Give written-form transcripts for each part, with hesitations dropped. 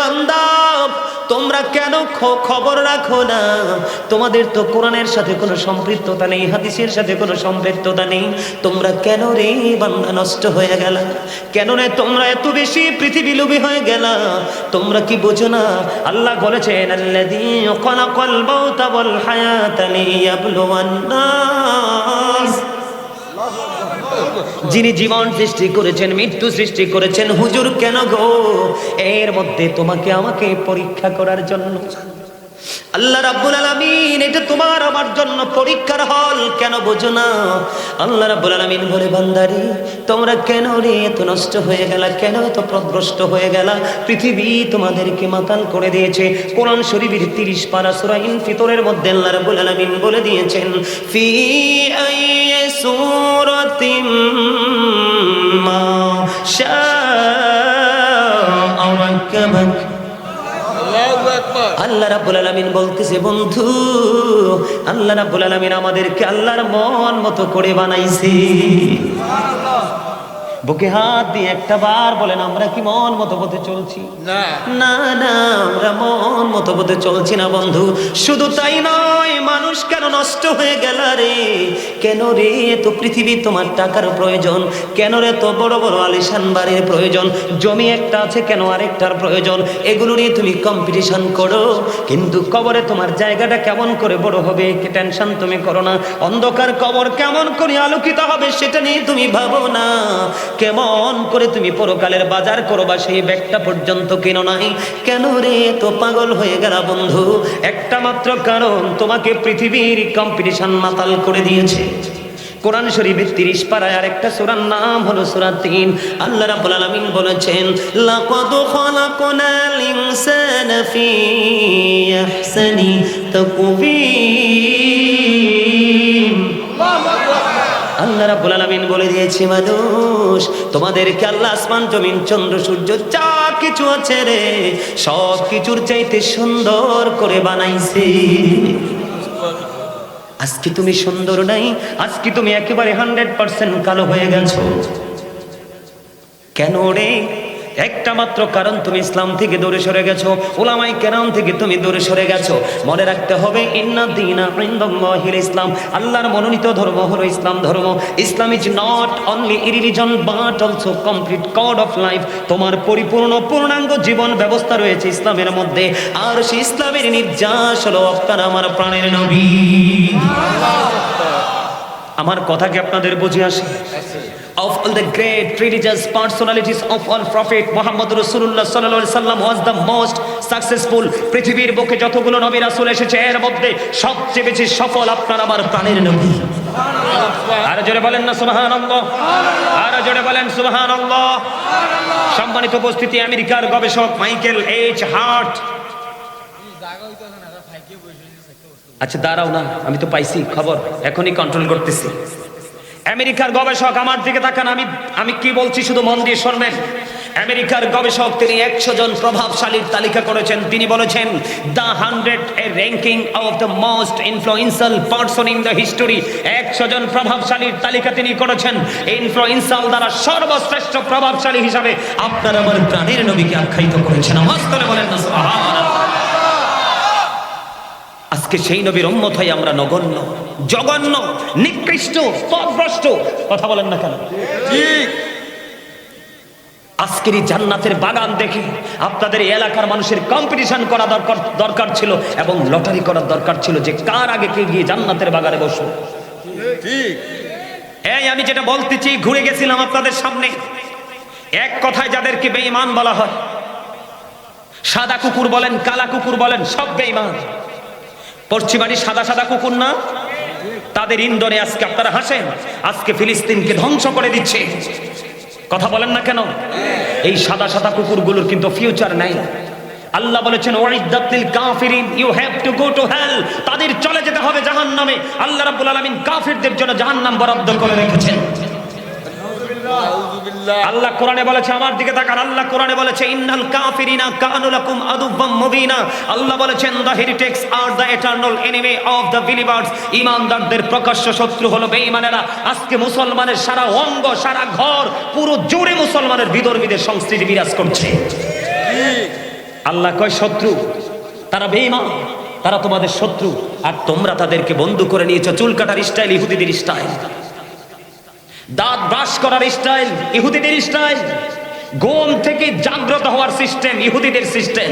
বান্দা তোমরা কেন খবর রাখো না? তোমাদের তো কোরআনের সাথে কোনো সম্পৃক্ততা নেই, হাদিসের সাথে কোনো সম্পৃক্ততা নেই। তোমরা কেন রে বান্দা নষ্ট হয়ে গেলা? কেন রে তোমরা এত বেশি পৃথিবী লোভী হয়ে গেলা? তোমরা কি বোঝো না? আল্লাহ বলেছেন আল্লাযী খালাকাল মাউতা ওয়াল হায়াতা লিয়াবলুওয়ান্নাস, যিনি জীবন সৃষ্টি করেছেন, মৃত্যু সৃষ্টি করেছেন। হুজুর কেন গো? এর মধ্যে তোমাকে আমাকে পরীক্ষা করার জন্য। আল্লাহ রাব্বুল আলামিন এটা তোমার আমার জন্য পরীক্ষার হল, কেন বোঝো না? আল্লাহ রাব্বুল আলামিন বলে বান্দারে তোমরা কেন রে এত নষ্ট হয়ে গেলা, কেন এত পথভ্রষ্ট হয়ে গেলা? পৃথিবী তোমাদেরকে মাতাল করে দিয়েছে। কোরআন শরীফের 30 পারা সূরা ইনফিতরের মধ্যে আল্লাহ রাব্বুল আলামিন বলে দিয়েছেন ফি আইয়ি সূরাতিম মা শাআ রাক্কাবাক। আল্লাহ রাব্বুল আলামিন বলতেছে বন্ধু, আল্লাহ রাব্বুল আলামিন আমাদেরকে আল্লাহর মন মতো করে বানাইছে। বুকে হাত দিয়ে একটা বার বলেন আমরা কি মন মতো পথে চলছি? না না না, আমরা মন মতো পথে চলছি না বন্ধু। শুধু তাই নয়, মানুষ কেন নষ্ট হয়ে গেল রে? কেন রে তো পৃথিবী তোমার টাকার প্রয়োজন? কেন রে তো বড় বড় আলিশান বাড়ির প্রয়োজন? জমি একটা আছে কেন আরেকটার প্রয়োজন? এগুলো নিয়ে তুমি কম্পিটিশন করো, কিন্তু কবরে তোমার জায়গাটা কেমন করে বড় হবে কি টেনশন তুমি করো না। অন্ধকার কবর কেমন করে আলোকিত হবে সেটা নিয়ে তুমি ভাবো না। কেমন করে তুমি পরকালের বাজার করবা সেই ব্যাগটা পর্যন্ত কেন নাই? কেন রে তো পাগল হয়ে গেল বন্ধু? একটা মাত্র কারণ, তোমাকে পৃথিবীর কম্পিটিশন মাতাল করে দিয়েছে। কোরআন শরীফের 30 পারায় আরেকটা সূরার নাম হলো সূরা 3। আল্লাহ রাব্বুল আলামিন বলেছেন লাকাদ খালাকনাল ইনসানা ফি আহসানি তাকওয়িম। আল্লাহ রাব্বুল আলামিন বলে দিয়েছে মানুষ তোমাদেরকে আল্লাহ আসমান জমিন চন্দ্র সূর্য যা কিছু আছে রে সব কিছুর চাইতে সুন্দর করে বানাইছে। আজকে তুমি সুন্দর নাই, আজকে তুমি একেবারে 100% কালো হয়ে গেছো। কেন রে? একটা মাত্র কারণ, তুমি ইসলাম থেকে দূরে সরে গেছো, উলামায়ে কেরাম থেকে তুমি দূরে সরে গেছো। মনে রাখতে হবে ইন্না দীনা ইনদাল্লাহিল ইসলাম, আল্লাহর মনোনীত ধর্ম হলো ইসলাম ধর্ম। Islam is not only a religion but also complete code of life. তোমার পরিপূর্ণ পূর্ণাঙ্গ জীবন ব্যবস্থা রয়েছে ইসলামের মধ্যে, আর সেই ইসলামের নির্যাস হলো আপনার আমার প্রাণের নবী। আমার কথা কি আপনাদের বুঝে আসে? Of all the great religious personalities of all prophet Muhammad Rasulullah sallallahu alaihi wasallam was the most successful. পৃথিবীর বুকে যতগুলো নবী রাসূল এসেছে এর মধ্যে সবচেয়ে বেশি সফল আপনার আমার প্রাণের নবী। সুবহানাল্লাহ। আর জোরে বলেন না সুবহানাল্লাহ। আর জোরে বলেন সুবহানাল্লাহ। সম্মানিত উপস্থিতি, আমেরিকার গবেষক মাইকেল এইচ হার্ট। আচ্ছা দাঁড়াও না, আমি তো পাইছি খবর, এখনই কন্ট্রোল করতেছি। আমেরিকার গবেষক, আমার দিকে তাকান, আমি কি বলছি শুধু মন দিয়ে শুনবেন। আমেরিকার গবেষক তিনি 100 জন প্রভাবশালীর তালিকা করেছেন। তিনি বলেছেন the 100 A ranking of the most influential person in the history. 100 জন প্রভাবশালীর তালিকা তিনি করেছেন। ইনফ্লুয়েন্সিয়াল দ্বারা সর্বশ্রেষ্ঠ প্রভাবশালী হিসাবে আপনার আমার প্রাণের নবীকে আখ্যায়িত করেছেন। আওয়াজ করে বলেন না সুবহানাল্লাহ। আজকে সেই নবীর উম্মত হয়ে আমরা নগণ্য, জঘন্য, নিকৃষ্ট, পথভ্রষ্ট। কথা বলেন না কেন? ঠিক। আজকের এই জান্নাতের বাগান দেখে আপনাদের এই এলাকার মানুষের কম্পিটিশন করা দরকার ছিল এবং লটারি করার দরকার ছিল যে কার আগে কে গিয়ে জান্নাতের বাগানে বসবো। ঠিক। এই আমি যেটা বলতেছি, ঘুরে গেছিলাম আপনাদের সামনে। এক কথায় যাদেরকে বেঈমান বলা হয়, সাদা কুকুর বলেন, কালা কুকুর বলেন, সব বেঈমান। পশ্চিমানি সাদা সাদা কুকুর না, তাদের ইন্ধনে আজকে আপনারা হাসেন, আজকে ফিলিস্তিনকে ধ্বংস করে দিচ্ছে। কথা বলেন না কেন? এই সাদা সাদা কুকুরগুলোর কিন্তু ফিউচার নাই। আল্লাহ বলেছেন ওয়াইদাতিল কাফিরিন, you have to go to hell, তাদের চলে যেতে হবে জাহান্নামে। আল্লাহ রাব্বুল আলামিন কাফিরদের জন্য জাহান্নাম বরাদ্দ করে রেখেছেন। আল্লাহ কোরআনে বলেছে, আমার দিকে তাকান, আল্লাহ কোরআনে বলেছে ইন্নাল কাফিরিনা কানু লাকুম আদুওয়াম মুবিনা। আল্লাহ বলেছেন the heretics are the eternal enemy of the believers. ঈমানদারদের প্রকাশ্য শত্রু হলো বেঈমানেরা। আজকে মুসলমানের সারা অঙ্গ, সারা ঘর, পুরো জুড়ে মুসলমানের বিধর্মীদের সংস্কৃতি বিরাজ করছে। আল্লাহ কয় শত্রু, তারা বেঈমান, তারা তোমাদের শত্রু, আর তোমরা তাদেরকে বন্ধু করে নিয়েছো। চুল কাটার স্টাইল ইহুদিদের স্টাইল, দাঁত ব্রাশ করার স্টাইল ইহুদিদের স্টাইল, ঘুম থেকে জাগ্রত হওয়ার সিস্টেম ইহুদিদের সিস্টেম,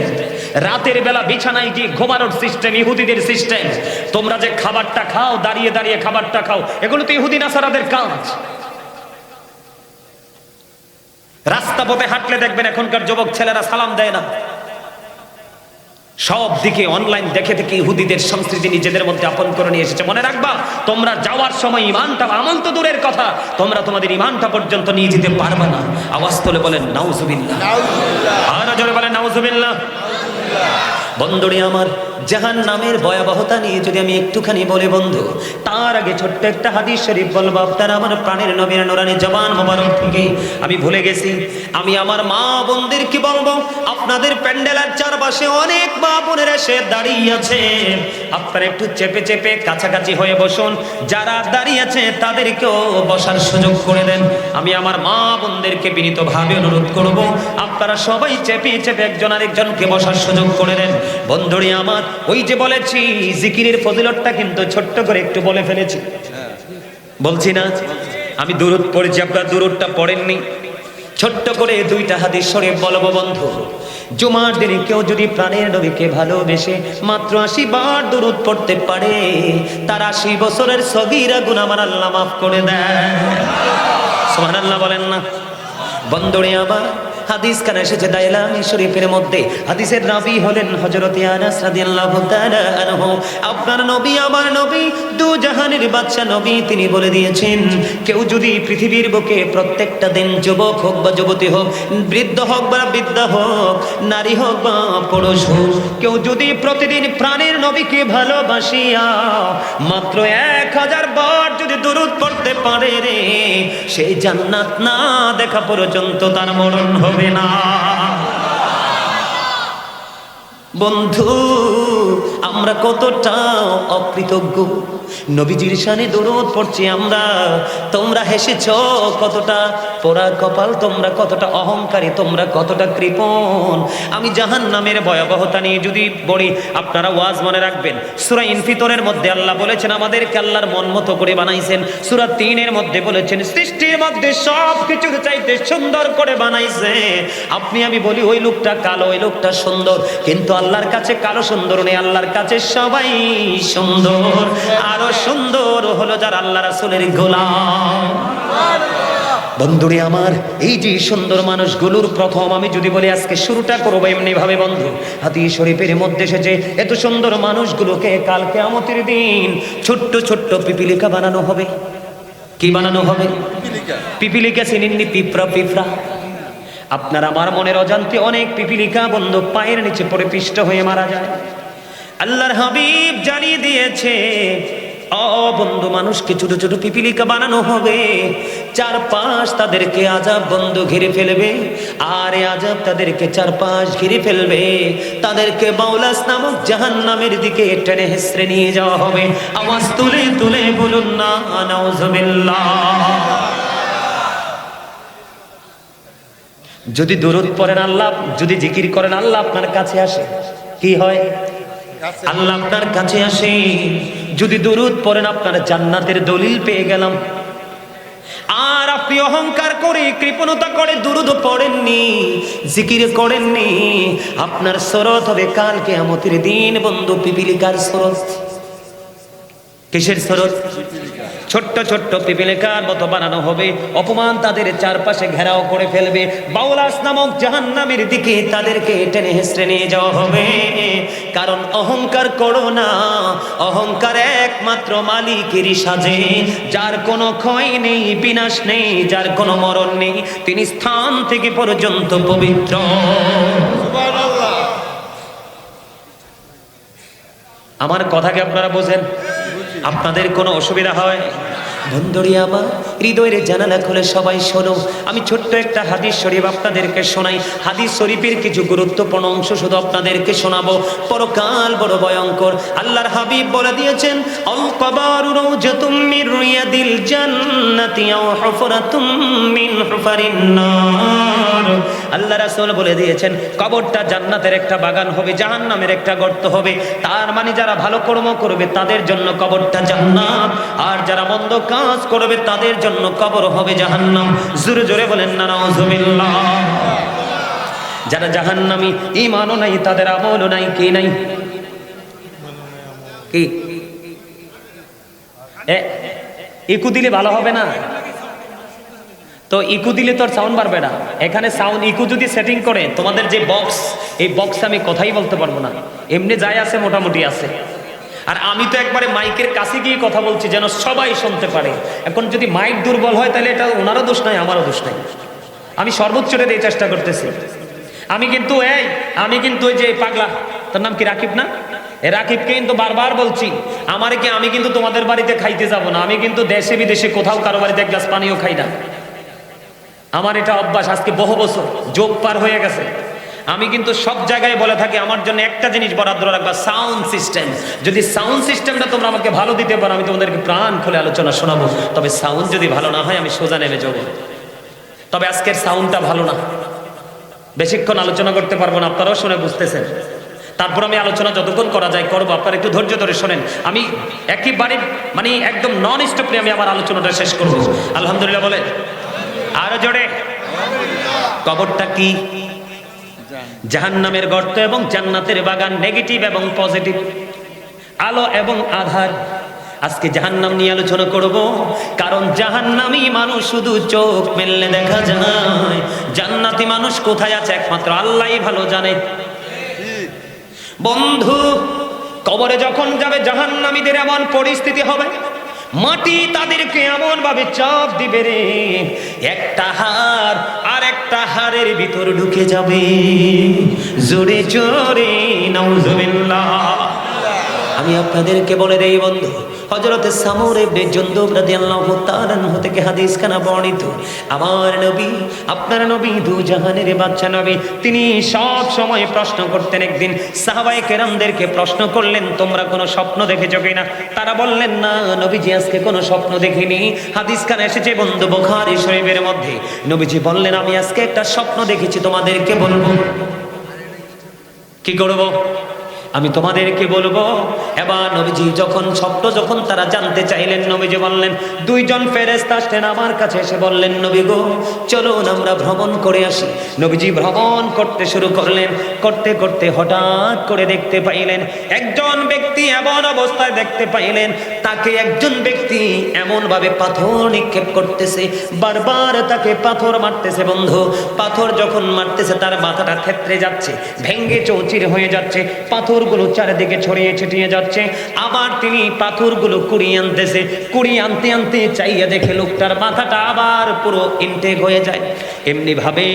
রাতের বেলা বিছানায় গিয়ে ঘুমানোর সিস্টেম ইহুদিদের সিস্টেম। তোমরা যে খাবারটা খাও, দাঁড়িয়ে দাঁড়িয়ে খাবারটা খাও, এগুলো তো ইহুদি নাসারাদের কাজ। রাস্তা পথে হাঁটলে দেখবেন এখনকার যুবক ছেলেরা সালাম দেয় না। সব দিকে অনলাইন দেখে দেখে ইহুদিদের সংস্কৃতি নিজেদের মধ্যে আপন করে নিয়ে এসেছে। মনে রাখবা, তোমরা যাওয়ার সময় ইমানটা, আমল তো দূরের কথা, তোমরা তোমাদের ইমানটা পর্যন্ত নিয়ে যেতে পারবে না। আওয়াজ তোলে বলেন নাউজুবিল্লাহ, আর জোরে বলেন নাউজুবিল্লাহ। বন্ধুরে আমার, জাহান্নামের ভয়াবহতা নিয়ে যদি আমি একটুখানি বলি বন্ধু, তার আগে ছোট্ট একটা হাদিস শরীফ বলবো। আপনারা আমার প্রাণের নবীর নুরানি জবান মোবারক থেকে আমি ভুলে গেছি, আমি আমার মা বোনদের কি বলবো, আপনাদের প্যান্ডেলের চারপাশে অনেক মা বোনের এসে দাঁড়িয়ে আছে। আপনারা একটু চেপে চেপে কাছাকাছি হয়ে বসুন, যারা দাঁড়িয়ে আছে তাদেরকেও বসার সুযোগ করে দেন। আমি আমার মা বোনদেরকে বিনীতভাবে অনুরোধ করব, আপনারা সবাই চেপে চেপে একজন আরেকজনকে বসার সুযোগ করে দেন। বন্ধুরে আমার, ওই যে বলেছি জিকিরের ফজিলতটা কিন্তু ছোট্ট করে একটু বলে ফেলেছি, বলছি না? আমি দুরূদ পড়েছি, আপনারা দুরূদটা পড়েননি। ছোট্ট করে দুইটা হাদিস শরীফ বলবো বন্ধু। জুমার দিনে কেউ যদি প্রাণের নবীকে ভালোবেসে মাত্র 80 বার দুরূদ পড়তে পারে, তার 80 বছরের সগীরা গুনাহ আমার আল্লাহ মাফ করে দেয়। সুবহানাল্লাহ বলেন না? বন্ধুরে আমার, হাদিস কানে এসেছে দাইলামি শরীফের মধ্যে। হাদিসের রাবী হলেন হযরত আনাস রাদিয়াল্লাহু তাআলা আনহু। আপনার নবী, আমার নবী, দু জাহানের বাদশা নবী, তিনি বলে দিয়েছেন, কেউ যদি পৃথিবীর বুকে প্রত্যেকটা দিন, যুবক হোক বা যুবতী হোক, বৃদ্ধ হোক বা বৃদ্ধা হোক, নারী হোক বা পুরুষ হোক, কেউ যদি প্রতিদিন প্রাণের নবীকে ভালোবাসিয়া মাত্র 1000 বার যদি দুরূদ পড়তে পারে রে, সেই জান্নাত না দেখা পর্যন্ত তার মরণ হবে না। বন্ধু, আমরা কতটা অকৃতজ্ঞ, নবীজির শানে দরুদ পড়ছি আমরা, তোমরা হেসেছ কতটা পোড়া কপাল, তোমরা কতটা অহংকারী, তোমরা কতটা কৃপণ। আমি জাহান্নামের ভয়াবহতা নিয়ে যদি বলি, আপনারা ওয়াজ মনে রাখবেন। সূরা ইনফিতরের মধ্যে আল্লাহ বলেছেন আমাদেরকে আল্লাহর মন মতো করে বানাইছেন। সূরা 3-এর মধ্যে বলেছেন সৃষ্টির মধ্যে সব কিছুর চাইতে সুন্দর করে বানাইছে। আপনি আমি বলি ওই লোকটা কালো, ওই লোকটা সুন্দর, কিন্তু আল্লাহর কাছে কালো সুন্দর নেই, আল্লাহর কাছে সবাই সুন্দর। আরো সুন্দর হলো যারা আল্লাহ রাসূলের গোলাম। বন্ধুরে আমার, এই যে সুন্দর মানুষগুলোর প্রথম আমি যদি বলি, আজকে শুরুটা করবো এমনি ভাবে বন্ধু। হাদিস শরীফের মধ্যে এসেছে এত সুন্দর মানুষগুলোকে কাল কিয়ামতের দিন ছোট্ট ছোট্ট পিপিলিকা বানানো হবে। কি বানানো হবে? পিপিলিকা চিনেননি? পিঁপড়া, পিঁপড়া। আপনার আমার মনের অজান্তে অনেক পিপিলিকা বন্ধু পায়ের নিচে পড়ে পিষ্ট হয়ে মারা যায়। আল্লাহর হাবিব জানিয়ে দিয়েছে, ও বন্ধু, মানুষকে ছোট ছোট পিপিলিকা বানানো হবে, চারপাশ তাদেরকে আযাব বন্ধু ঘিরে ফেলবে, আর এই আযাব তাদেরকে চারপাশ ঘিরে ফেলবে, তাদেরকে বাউলাস নামক জাহান্নামের দিকে টেনে হেসড়ে নিয়ে যাওয়া হবে। আওয়াজ তুলে তুলে বলুন না নাউজুবিল্লাহ। যদি দুরূদ পড়েন আল্লাহ, যদি জিকির করেন আল্লাহ আপনার কাছে আসে। কি হয়? আল্লাহ আপনার কাছে আসে। যদি দুরূদ পড়েন আপনার জান্নাতের দলিল পেয়ে গেলাম। আর আপনি অহংকার করে, কৃপণতা করে দুরূদ পড়েননি, জিকির করেননি, আপনার সরত হবে কাল কিয়ামতের দিন বন্ধু পিপিলিকার সরত। কিসের সরত? ছোট্ট ছোট্ট পিপিলিকার মতো বানানো হবে, অপমান তাদের চারপাশে ঘেরাও করে ফেলবে, বাউলাস নামক জাহান্নামের দিকে তাদেরকে টেনে হেসড়ে নিয়ে যাওয়া হবে। কারণ অহংকার করো না, অহংকার একমাত্র মালিকেরই সাজে, যার কোনো ক্ষয় নেই, বিনাশ নেই, যার কোনো মরণ নেই, তিনি স্থান থেকে পর্যন্ত পবিত্র। আমার কথাকে আপনারা বোঝেন? আপনাদের কোনো অসুবিধা হয়? বন্ধুরি আমার, হৃদয়ের জানালা খুলে সবাই শোনো। আমি ছোট্ট একটা হাদিস শরীফ আপনাদেরকে শোনাই। হাদিস শরীফের কিছু গুরুত্বপূর্ণ অংশ শুধু আপনাদেরকে শোনাবো। পরকাল বড় ভয়ঙ্কর। আল্লাহর হাবিব বলে দিয়েছেন, আল কবরু রাউজাতুম মির রিয়াদিল জান্নাতি আও হুফরাতুম মিন হুফারিন নার। কবর। আল্লাহ রাসূল বলে দিয়েছেন কবরটা জান্নাতের একটা বাগান হবে, জাহান্নামের একটা গর্ত হবে। তার মানে যারা ভালো কর্ম করবে তাদের জন্য কবরটা জান্নাত, আর যারা মন্দ কাজ করবে তাদের জন্য কবর হবে জাহান্নাম। জোরে জোরে বলেন না নাউজুবিল্লাহ। যারা জাহান্নামী, ঈমানও নাই, তাদের আমলও নাই, কি নাই? কি ইকু দিলে ভালো হবে না? তো ইকু দিলে তো আর সাউন্ড বাড়বে না। এখানে সাউন্ড ইকু যদি সেটিং করে তোমাদের যে বক্স, এই বক্স আমি কথাই বলতে পারবো না, এমনি যাই আছে মোটামুটি আছে। আর আমি তো একবারে মাইকের কাছে গিয়ে কথা বলছি যেন সবাই শুনতে পারে। এখন যদি মাইক দুর্বল হয় তাহলে এটা ওনারও দোষ নাই, আমারও দোষ নাই। আমি সর্বোচ্চটা দিয়ে চেষ্টা করতেছি। আমি কিন্তু ওই যে পাগলা, তার নাম কি রাকিব না, রাকিবকে কিন্তু বারবার বলছি আমি কিন্তু তোমাদের বাড়িতে খাইতে যাব না। আমি কিন্তু দেশে বিদেশে কোথাও কারো বাড়িতে এক গ্লাস পানিও খাই না। আমার এটা অভ্যাস, আজকে বহু বছর যোগ পার হয়ে গেছে। আমি কিন্তু সব জায়গায় বলে থাকি আমার জন্য একটা জিনিস বরাদ্দ রাখবা, সাউন্ড সিস্টেম। যদি সাউন্ড সিস্টেমটা তোমরা আমাকে ভালো দিতে পারো আমি তোমাদেরকে প্রাণ খুলে আলোচনা শোনাবো। তবে সাউন্ড যদি ভালো না হয় আমি সোজা নেমে যাবো। তবে আজকের সাউন্ডটা ভালো না, বেশিক্ষণ আলোচনা করতে পারবো না, আপনারাও শুনে বুঝতেছেন। তারপর আমি আলোচনা যতক্ষণ করা যায় করবো, আপনারা একটু ধৈর্য ধরে শোনেন। আমি একেবারে মানে একদম নন স্টপলি আমি আমার আলোচনাটা শেষ করবো। আলহামদুলিল্লাহ বলে আরো জোরে। কবরটা কি? জাহান্নামের গর্ত এবং জান্নাতের বাগান, নেগেটিভ এবং পজিটিভ, আলো এবং আধার। আজকে জাহান্নাম নিয়ে আলোচনা করব, কারণ জাহান্নামী মানুষ শুধু চোখ মেললে দেখা যায়, জান্নাতি মানুষ কোথায় আছে একমাত্র আল্লাহই ভালো জানে। বন্ধু, কবরে যখন যাবে জাহান্নামীদের এমন পরিস্থিতি হবে, মাটি তাদেরকে এমন ভাবে চাপ দিবে রে, একটা হাড় আর একটা হাড়ের ভিতর ঢুকে যাবে। জোরে জোরে নাউজুবিল্লাহ। আমি আপনাদেরকে বলে দেই বন্ধু, হযরতে সামুর ইবনে জুনদুব রাদিয়াল্লাহু তাআলা আনহু থেকে হাদিস খানা বর্ণিত, আমার নবী, আপনার নবী, দু জাহানের বাদশা নবী, তিনি সব সময় প্রশ্ন করতেন। একদিন সাহাবায়ে কেরামদেরকে প্রশ্ন করলেন, তোমরা কোনো স্বপ্ন দেখেছো কিনা? তারা বললেন, না নবীজি, আজকে কোনো স্বপ্ন দেখিনি। হাদিস খানা এসেছে বন্ধু বুখারী শরীফের মধ্যে। নবীজি বললেন, আমি আজকে একটা স্বপ্ন দেখেছি, তোমাদেরকে বলবো। কি করবো? আমি তোমাদেরকে বলবো। এবার নবীজি যখন তারা জানতে চাইলেন, নবীজি বললেন, দুইজন ফেরেশতা আসলেন আমার কাছে, এসে বললেন, নবী গো চলুন আমরা ভ্রমণ করে আসি। নবীজি ভ্রমণ করতে শুরু করলেন। করতে করতে হঠাৎ করে দেখতে পাইলেন একজন ব্যক্তি এমন অবস্থায় দেখতে পাইলেন, তাকে একজন ব্যক্তি এমন ভাবে পাথর নিক্ষেপ করতেছে, বারবার তাকে পাথর মারতেছে। বন্ধু, পাথর যখন মারতেছে তার মাথাটা থেতলে যাচ্ছে, ভেঙ্গে চৌচির হয়ে যাচ্ছে, পাথর গুলো চারিদিকে ছড়িয়ে ছিটিয়ে যাচ্ছে। আবার তিনি পাথরগুলো কুড়িয়ে আনতেছে, কুড়িয়ে আনতে আনতে চাইয়া দেখে লোকটার মাথাটা আবার পুরো ইনটেক হয়ে যায়। এমনি ভাবে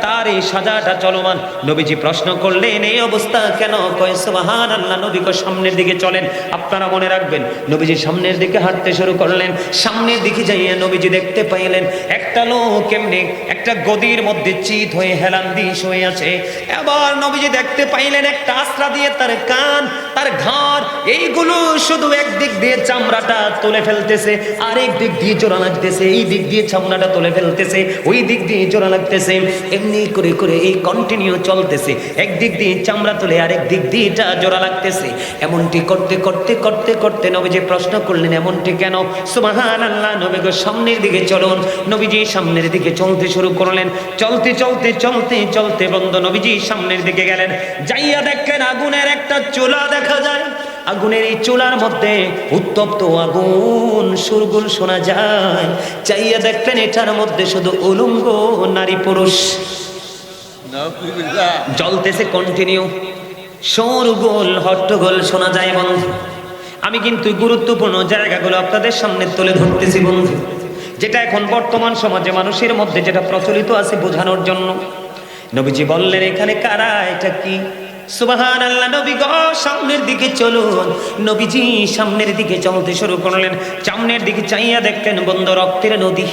তার এই সাজাটা চলমান। নবীজি প্রশ্ন করলেন, এই অবস্থা কেন? কয় সুবহানাল্লাহ। নবী কয় সামনের দিকে চলেন। আপনারা মনে রাখবেন, নবীজি সামনের দিকে হাঁটতে শুরু করলেন। সামনের দিকে যাইয়া নবীজি দেখতে পাইলেন একটা লোক এমনি একটা গদির মধ্যে চিত হয়ে হেলান দিশ হয়ে আছে। এবার নবীজি দেখতে পাইলেন একটা আশ্রা দিয়ে তার কান, তার ঘাড়, এইগুলো শুধু একদিক দিয়ে চামড়াটা তুলে ফেলতেছে, আরেক দিক দিয়ে জোড়া লাগতেছে, এই দিক দিয়ে চামড়াটা তুলে ফেলতেছে, ওই দিক দিয়ে জোড়া লাগতেছে। এমনি করে করে এই কন্টিনিউ চলতেছে, একদিক দিয়ে চামড়া তুলে আরেক দিক দিয়ে এটা জোড়া লাগতেছে। এমনটি করতে করতে করতে করতে নবীজি প্রশ্ন করলেন, এমনটি কেন? সুবহানাল্লাহ। নবী গো সামনের দিকে চলুন। নবীজি সামনের দিকে চলতে শুরু করলেন। চলতে চলতে চলতে চলতে বন্ধু নবীজি সামনের দিকে গেলেন। যাইয়া দেখেন আগুনের একটা চুলা দেখা যায়। আগুনের এই চুলার মধ্যে উত্তপ্ত আগুন সুরগুল শোনা যায়। চাইয়া দেখলেন এটার মধ্যে শুধু উলঙ্গ নারী পুরুষ জ্বলতেছে কন্টিনিউ, শোরগোল হট্টগোল শোনা যায়। বন্ধু, আমি কিন্তু গুরুত্বপূর্ণ জায়গাগুলো আপনাদের সামনে তুলে ধরতেছি বন্ধু, যেটা এখন বর্তমান সমাজে মানুষের মধ্যে যেটা প্রচলিত আছে বোঝানোর জন্য। নবীজি বললেন, এখানে কারা? এটা কি? সুবহানাল্লাহ। নবী গো সামনের দিকে চলুন। নবীজি সামনের দিকে চলতে শুরু করলেন। সামনের দিকে চাইয়া দেখলেন বন্ধু রক্তের নদী।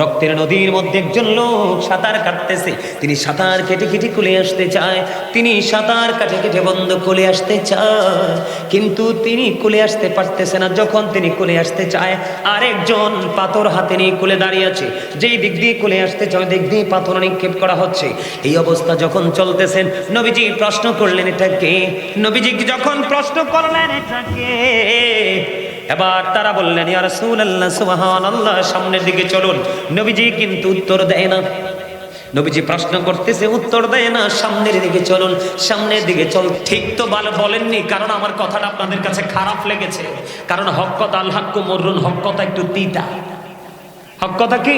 রক্তের নদীর মধ্যে একজন লোক সাঁতার কাটতেছে, তিনি সাঁতার কেটে কেটে কুলে আসতে চায়, তিনি সাঁতার কাটে কেটে বন্ধ কুলে আসতে চায়, কিন্তু তিনি কুলে আসতে পারতেছে না। যখন তিনি কুলে আসতে চায়, আরেকজন পাথর হাতে নিয়ে কুলে দাঁড়িয়ে আছে, যেই দিক দিয়ে কুলে আসতে চায় দিক দিয়ে পাথর নিক্ষেপ করা হচ্ছে। এই অবস্থা যখন চলতেছেন, নবীজি প্রশ্ন করলেন এটা কে? নবীজি যখন প্রশ্ন করলেন এটা কে, এবার তারা বললেন ইয়া রাসূলুল্লাহ সুবহানাল্লাহ, সামনের দিকে চলুন। নবীজি কিন্তু উত্তর দেয় না। নবীজি প্রশ্ন করতেছে, উত্তর দেয় না। সামনের দিকে চলুন, সামনের দিকে চল। ঠিক তো ভালো বলেননি, কারণ আমার কথাটা আপনাদের কাছে খারাপ লেগেছে। কারণ হক কথা, আল হাক্কু মুররুন, হক কথা একটু তিতা। হক কথা কি?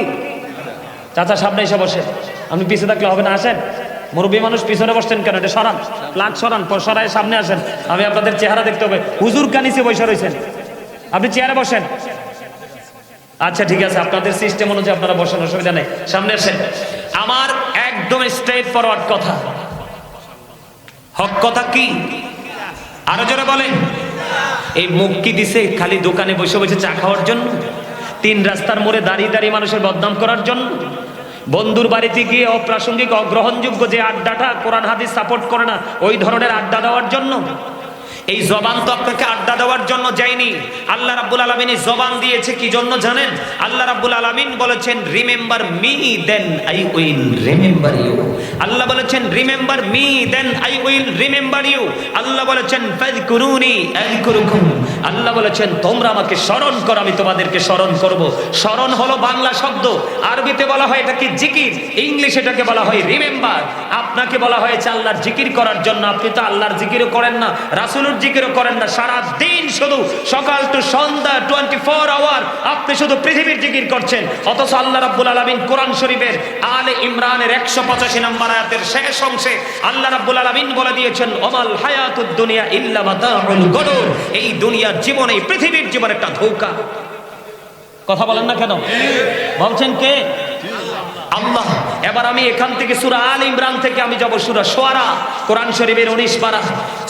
চাচা সামনে এসে বসে, আপনি পিছে থাকলে হবে না, আসেন। মুরব্বী মানুষ পিছনে বসছেন কেন? এটা সরান, প্লাগ সরান, সরায় সামনে আসেন। আমি আপনাদের চেহারা দেখতে হবে। হুজুর কানিসে বসে রয়েছেন, আপনি চেয়ারে বসেন। আচ্ছা ঠিক আছে, আপনাদের সিস্টেম অনুযায়ী আপনারা বসেন, অসুবিধা নেই। সামনে আসেন। আমার একদম স্ট্রেট ফরওয়ার্ড কথা। হক কথা কি? আরো জোরে বলেন। এই মুখ কি দিছে খালি দোকানে বসে বসে চা খাওয়ার জন্য? তিন রাস্তার মোড়ে দাঁড়িয়ে দাঁড়িয়ে মানুষের বদনাম করার জন্য? বন্ধুর বাড়িতে গিয়ে অপ্রাসঙ্গিক অগ্রহণযোগ্য যে আড্ডাটা কোরআন হাদিস সাপোর্ট করে না, ওই ধরনের আড্ডা দেওয়ার জন্য? এই জবান তো আপনাকে আড্ডা দেওয়ার জন্য যায়নি। আল্লাহ রাব্বুল আলামিন এই জবান দিয়েছে কি জন্য জানেন? আল্লাহ রাব্বুল আলামিন বলেছেন remember me then I will remember you. Allah বলেছেন remember me then I will remember you. Allah বলেছেন ফাযকুরুনি আযকুরুকুম। আল্লাহ বলেছেন তোমরা আমাকে স্মরণ করো, আমি তোমাদেরকে স্মরণ করব। স্মরণ হলো বাংলা শব্দ, আরবিতে বলা হয় এটাকে জিকির, ইংলিশে এটাকে বলা হয় রিমেম্বার। আপনাকে বলা হয়েছে আল্লাহর জিকির করার জন্য। আপনি তো আল্লাহর জিকিরও করেন না, রাসূলের জিকিরও করেন না। সারা দিন শুধু সকাল টু সন্ধ্যা 24 আওয়ার আপনি শুধু পৃথিবীর জিকির করছেন। অথচ আল্লাহ রাব্বুল আলামিন কোরআন শরীফের আলে ইমরানের 185 নম্বর আয়াতের শেষ অংশে আল্লাহ রাব্বুল আলামিন বলে দিয়েছেন ওমাল হায়াতুদ দুনিয়া ইল্লা মাতাউল গুরুর। এই দুনিয়ার জীবন, এই পৃথিবীর জীবন একটা ধোঁকা। কথা বলেন না কেন? বলছেন কে? আল্লাহ। এবার আমি এখান থেকে সূরা আল ইমরান থেকে আমি যাব সূরা শুআরা, কোরআন শরীফের 19 পারা,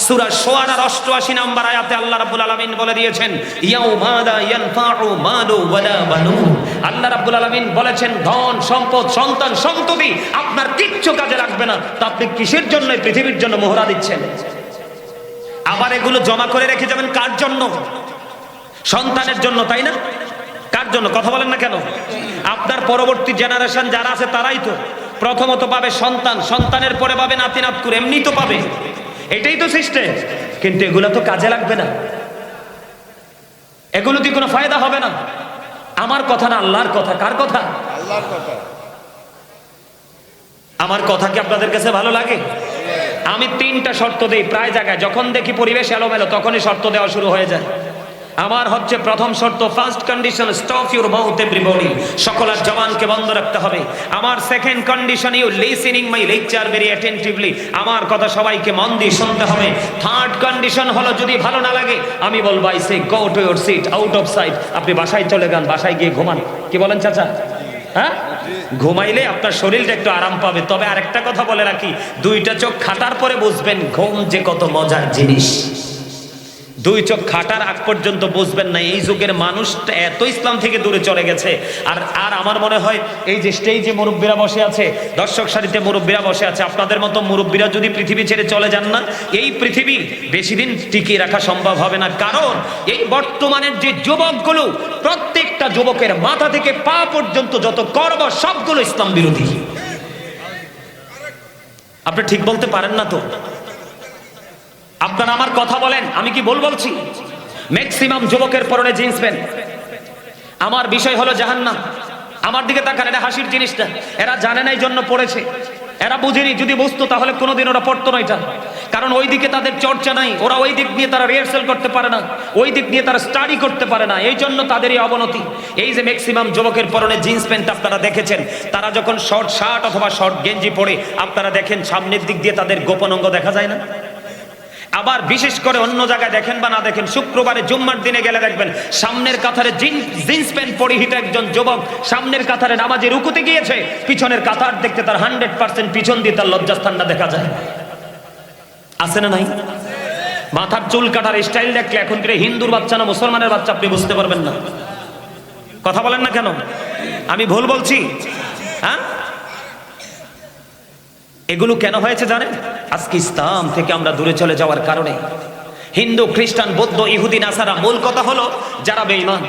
সূরা শুআরার 88 নম্বর আয়াতে আল্লাহ রাব্বুল আলামিন বলে দিয়েছেন ইয়াউমা লা ইয়ানফাউ মালু ওয়ালা বানুন। আল্লাহ রাব্বুল আলামিন বলেছেন ধন সম্পদ সন্তান সন্ততি আপনার কিচ্ছু কাজে লাগবে না। তা আপনি কিসের জন্য পৃথিবীর জন্য মোহরা দিচ্ছেন? আবার এগুলো জমা করে রেখে যাবেন কার জন্য? সন্তানের জন্য, তাই না? কার জন্য? কথা বলেন না কেন? আপনার পরবর্তী জেনারেশন যারা আছে তারাই তো প্রথমত পাবে সন্তান, সন্তানের পরে পাবে নাতি নাতকুর, এমনি তো পাবে। এটাই তো সিস্টেম। কিন্তু এগুলো তো কাজে লাগবে না, এগুলো দিয়ে কোনো ফায়দা হবে না। আমার কথা না, আল্লাহর কথা। কার কথা? আল্লাহর কথা। আমার কথা কি আপনাদের কাছে ভালো লাগে? আমি 3টা শর্ত দেই প্রায় জায়গায়, যখন দেখি পরিবেশ এলোমেলো তখনই শর্ত দেওয়া শুরু হয়ে যায়। আমার হচ্ছে প্রথম শর্ত, first condition, stop your mouth everybody, সকলের জবানকে বন্ধ রাখতে হবে। আমার second condition, you listening my lecture very attentively, আমার কথা সবাইকে মন দিয়ে শুনতে হবে। থার্ড কন্ডিশন হলো যদি ভালো না লাগে আমি বলবো I say go to your seat, out of sight, আপনি বাসায় চলে যান, বাসায় গিয়ে ঘুমান। কি বলেন চাচা? হ্যাঁ, ঘুমাইলে আপনার শরীরটা একটু আরাম পাবে। তবে আরেকটা কথা বলে রাখি, 2টা চোখ খাটার পরে বুঝবেন ঘুম যে কত মজার জিনিস। 2 চোখ খাটার আগ পর্যন্ত বুঝবেন না। এই যুগের মানুষটা এত ইসলাম থেকে দূরে চলে গেছে। আর আমার মনে হয় এই যে স্টেজে মুরব্বীরা বসে আছে, দর্শক সারিতে মুরব্বীরা বসে আছে, আপনাদের মতো মুরব্বীরা যদি পৃথিবী ছেড়ে চলে যান না, এই পৃথিবী বেশি দিন টিকিয়ে রাখা সম্ভব হবে না। কারণ এই বর্তমানের যে যুবকগুলো, প্রত্যেকটা যুবকের মাথা থেকে পা পর্যন্ত যত কর্ম সবগুলো ইসলাম বিরোধী। আপনি ঠিক বলতে পারেন না তো? আপনারা আমার কথা বলেন, আমি কি ভুল বলছি? ম্যাক্সিমাম যুবকের পরনে জিন্স প্যান্ট। আমার বিষয় হলো জাহান্নাম। আমার দিকে তাকান, এটা হাসির জিনিসটা। এরা জানে না এই জন্য পড়েছে, এরা বুঝেনি। যদি বুঝতো তাহলে কোনোদিন ওরা পড়তো না এটা। কারণ ওই দিকে তাদের চর্চা নাই, ওরা ওই দিক নিয়ে তারা রিহার্সাল করতে পারে না, ওই দিক নিয়ে তারা স্টাডি করতে পারে না, এই জন্য তাদেরই অবনতি। এই যে ম্যাক্সিমাম যুবকের পরনে জিন্স প্যান্ট আপনারা দেখেছেন, তারা যখন শর্ট শার্ট অথবা শর্ট গেঞ্জি পরে আপনারা দেখেন সামনের দিক দিয়ে তাদের গোপন অঙ্গ দেখা যায় না? আবার বিশেষ করে অন্য জায়গায় দেখেন বা না দেখেন, শুক্রবারে জুম্মার দিনে গেলে দেখবেন সামনের কাতারে জিন্স প্যান্ট পরিহিত একজন যুবক সামনের কাতারে নামাজে রুকুতে গিয়েছে, পিছনের কাতার দেখতে তার 100% পিছন দিয়ে তার লজ্জাস্থানটা দেখা যায়। আছে না নাই? মাথার চুল কাটার স্টাইল দেখলে এখন হিন্দুর বাচ্চা না মুসলমানের বাচ্চা আপনি বুঝতে পারবেন না। কথা বলেন না কেন? আমি ভুল বলছি? হ্যাঁ, এগুলো কেন হয়েছে জানেন? আজকে ইসলাম থেকে আমরা দূরে চলে যাওয়ার কারণে। হিন্দু, খ্রিস্টান, বৌদ্ধ, ইহুদি, নাসারা, মূল কথা হলো যারা বেঈমান,